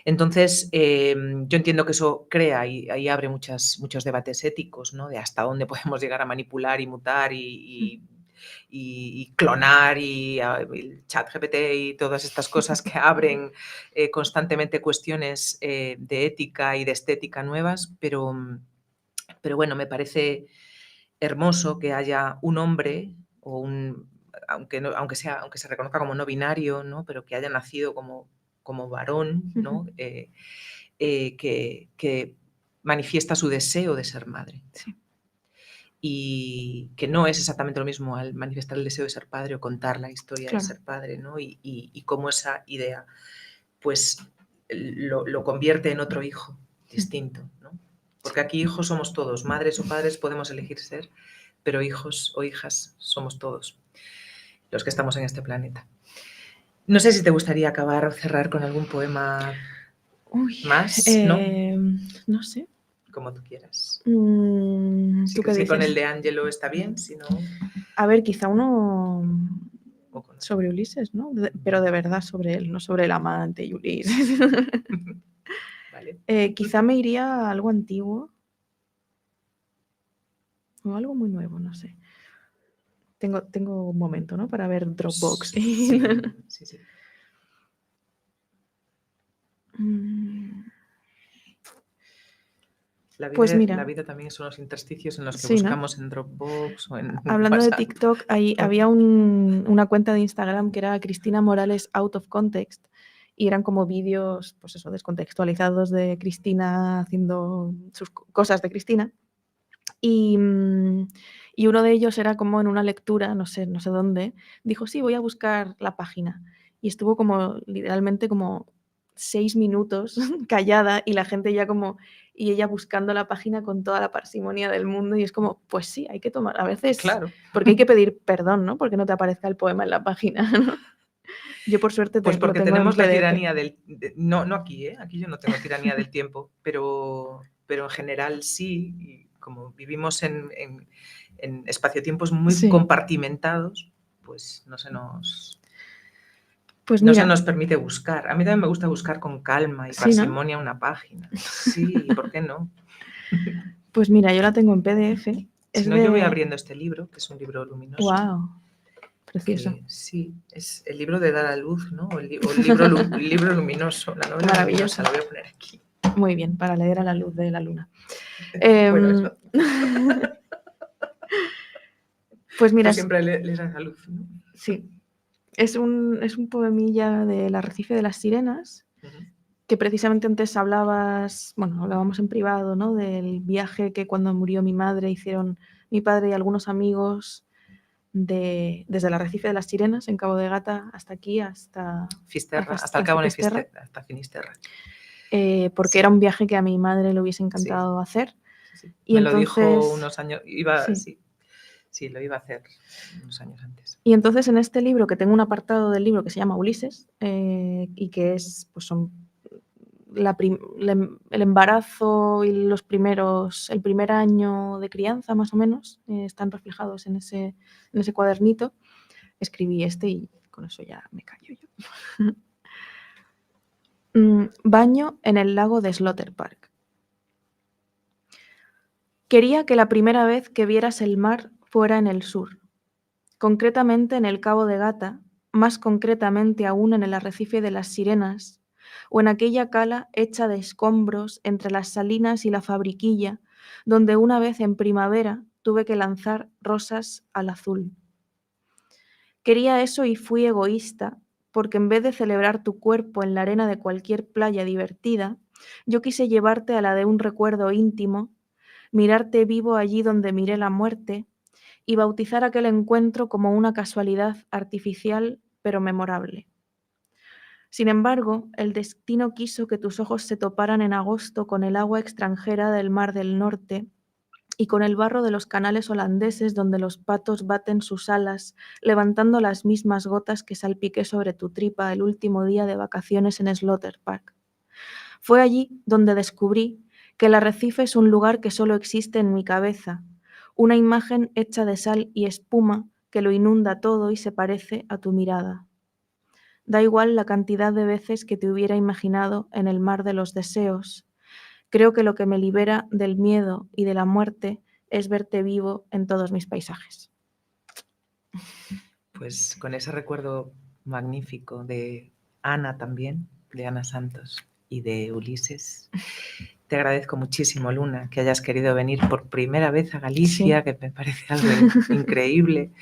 Entonces, yo entiendo que eso crea y ahí abre muchos debates éticos, ¿no? De hasta dónde podemos llegar a manipular y mutar y clonar y el chat GPT y todas estas cosas que abren constantemente cuestiones de ética y de estética nuevas, pero bueno, me parece hermoso que haya un hombre o aunque se reconozca como no binario, ¿no? Pero que haya nacido como varón, ¿no? Que manifiesta su deseo de ser madre. Sí. Y que no es exactamente lo mismo al manifestar el deseo de ser padre o contar la historia Claro. de ser padre, ¿no? Y cómo esa idea pues lo convierte en otro hijo distinto, ¿no? Porque aquí hijos somos todos, madres o padres podemos elegir ser, pero hijos o hijas somos todos los que estamos en este planeta. No sé si te gustaría acabar o cerrar con algún poema más, ¿no? No sé. Como tú quieras. ¿Tú qué Si dices? con el de Ángelo está bien, si no... A ver, quizá uno o con otro. sobre Ulises, ¿no? Pero de verdad sobre él, no sobre el amante y Ulises. Vale. Quizá me iría a algo antiguo o algo muy nuevo, no sé. Tengo un momento, ¿no? Para ver Dropbox. Sí. Pues mira, la vida también son los intersticios en los que sí, ¿no? buscamos en Dropbox o en Hablando de WhatsApp. TikTok, había una cuenta de Instagram que era Cristina Morales Out of Context y eran como vídeos, pues eso, descontextualizados de Cristina haciendo sus cosas de Cristina. Y uno de ellos era como en una lectura, no sé dónde, dijo, sí, voy a buscar la página. Y estuvo como literalmente como 6 minutos callada y la gente ya como, y ella buscando la página con toda la parsimonia del mundo y es como, pues sí, hay que tomar, a veces, Claro. porque hay que pedir perdón, ¿no? Porque no te aparezca el poema en la página, ¿no? Yo por suerte pues porque lo tengo tenemos en la PDF. tiranía no aquí, aquí yo no tengo tiranía del tiempo, pero en general sí, y como vivimos en espacio-tiempos muy compartimentados, pues no se nos permite buscar. A mí también me gusta buscar con calma y parsimonia, ¿no? Una página. Sí, ¿por qué no? Pues mira, yo la tengo en PDF. Si no, yo voy abriendo este libro, que es un libro luminoso. ¡Wow! Precioso. Sí, es el libro de dar a luz, ¿no? O el libro luminoso, la novela maravilloso. luminosa, la voy a poner aquí. Muy bien, para leer a la luz de la luna. Bueno, eso. Pues mira, tú siempre lees a la luz, ¿no? Sí. Es un poemilla del Arrecife de las Sirenas, que precisamente antes hablábamos en privado, ¿no? Del viaje que cuando murió mi madre hicieron mi padre y algunos amigos desde el Arrecife de las Sirenas, en Cabo de Gata, hasta aquí, hasta Fisterra, hasta el Cabo de Fisterra. Hasta Finisterra. Porque era un viaje que a mi madre le hubiese encantado hacer. Sí. Y Me entonces, lo dijo unos años, sí, lo iba a hacer unos años antes. Y entonces en este libro, que tengo un apartado del libro que se llama Ulises, y que es, pues son el embarazo y el primer año de crianza más o menos, están reflejados en ese cuadernito, escribí y con eso ya me callo yo. Baño en el lago de Slaughter Park. Quería que la primera vez que vieras el mar fuera en el sur, concretamente en el Cabo de Gata, más concretamente aún en el Arrecife de las Sirenas, o en aquella cala hecha de escombros entre las salinas y la fabriquilla, donde una vez en primavera tuve que lanzar rosas al azul. Quería eso y fui egoísta, porque en vez de celebrar tu cuerpo en la arena de cualquier playa divertida, yo quise llevarte a la de un recuerdo íntimo, mirarte vivo allí donde miré la muerte, y bautizar aquel encuentro como una casualidad artificial pero memorable. Sin embargo, el destino quiso que tus ojos se toparan en agosto con el agua extranjera del Mar del Norte y con el barro de los canales holandeses donde los patos baten sus alas, levantando las mismas gotas que salpiqué sobre tu tripa el último día de vacaciones en Slaughter Park. Fue allí donde descubrí que el arrecife es un lugar que solo existe en mi cabeza, una imagen hecha de sal y espuma que lo inunda todo y se parece a tu mirada. Da igual la cantidad de veces que te hubiera imaginado en el mar de los deseos. Creo que lo que me libera del miedo y de la muerte es verte vivo en todos mis paisajes. Pues con ese recuerdo magnífico de Ana también, de Ana Santos y de Ulises, te agradezco muchísimo, Luna, que hayas querido venir por primera vez a Galicia, Sí. que me parece algo increíble,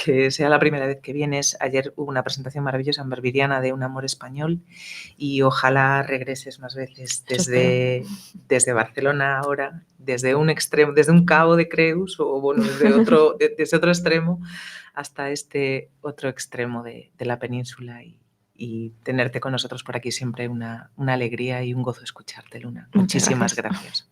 que sea la primera vez que vienes. Ayer hubo una presentación maravillosa en Verbidiana de Un amor español y ojalá regreses más veces desde Barcelona ahora, desde un extremo, desde un cabo de Creus o bueno, desde otro extremo hasta este otro extremo de la península y tenerte con nosotros por aquí siempre una alegría y un gozo escucharte, Luna. Muchas Muchísimas gracias. gracias.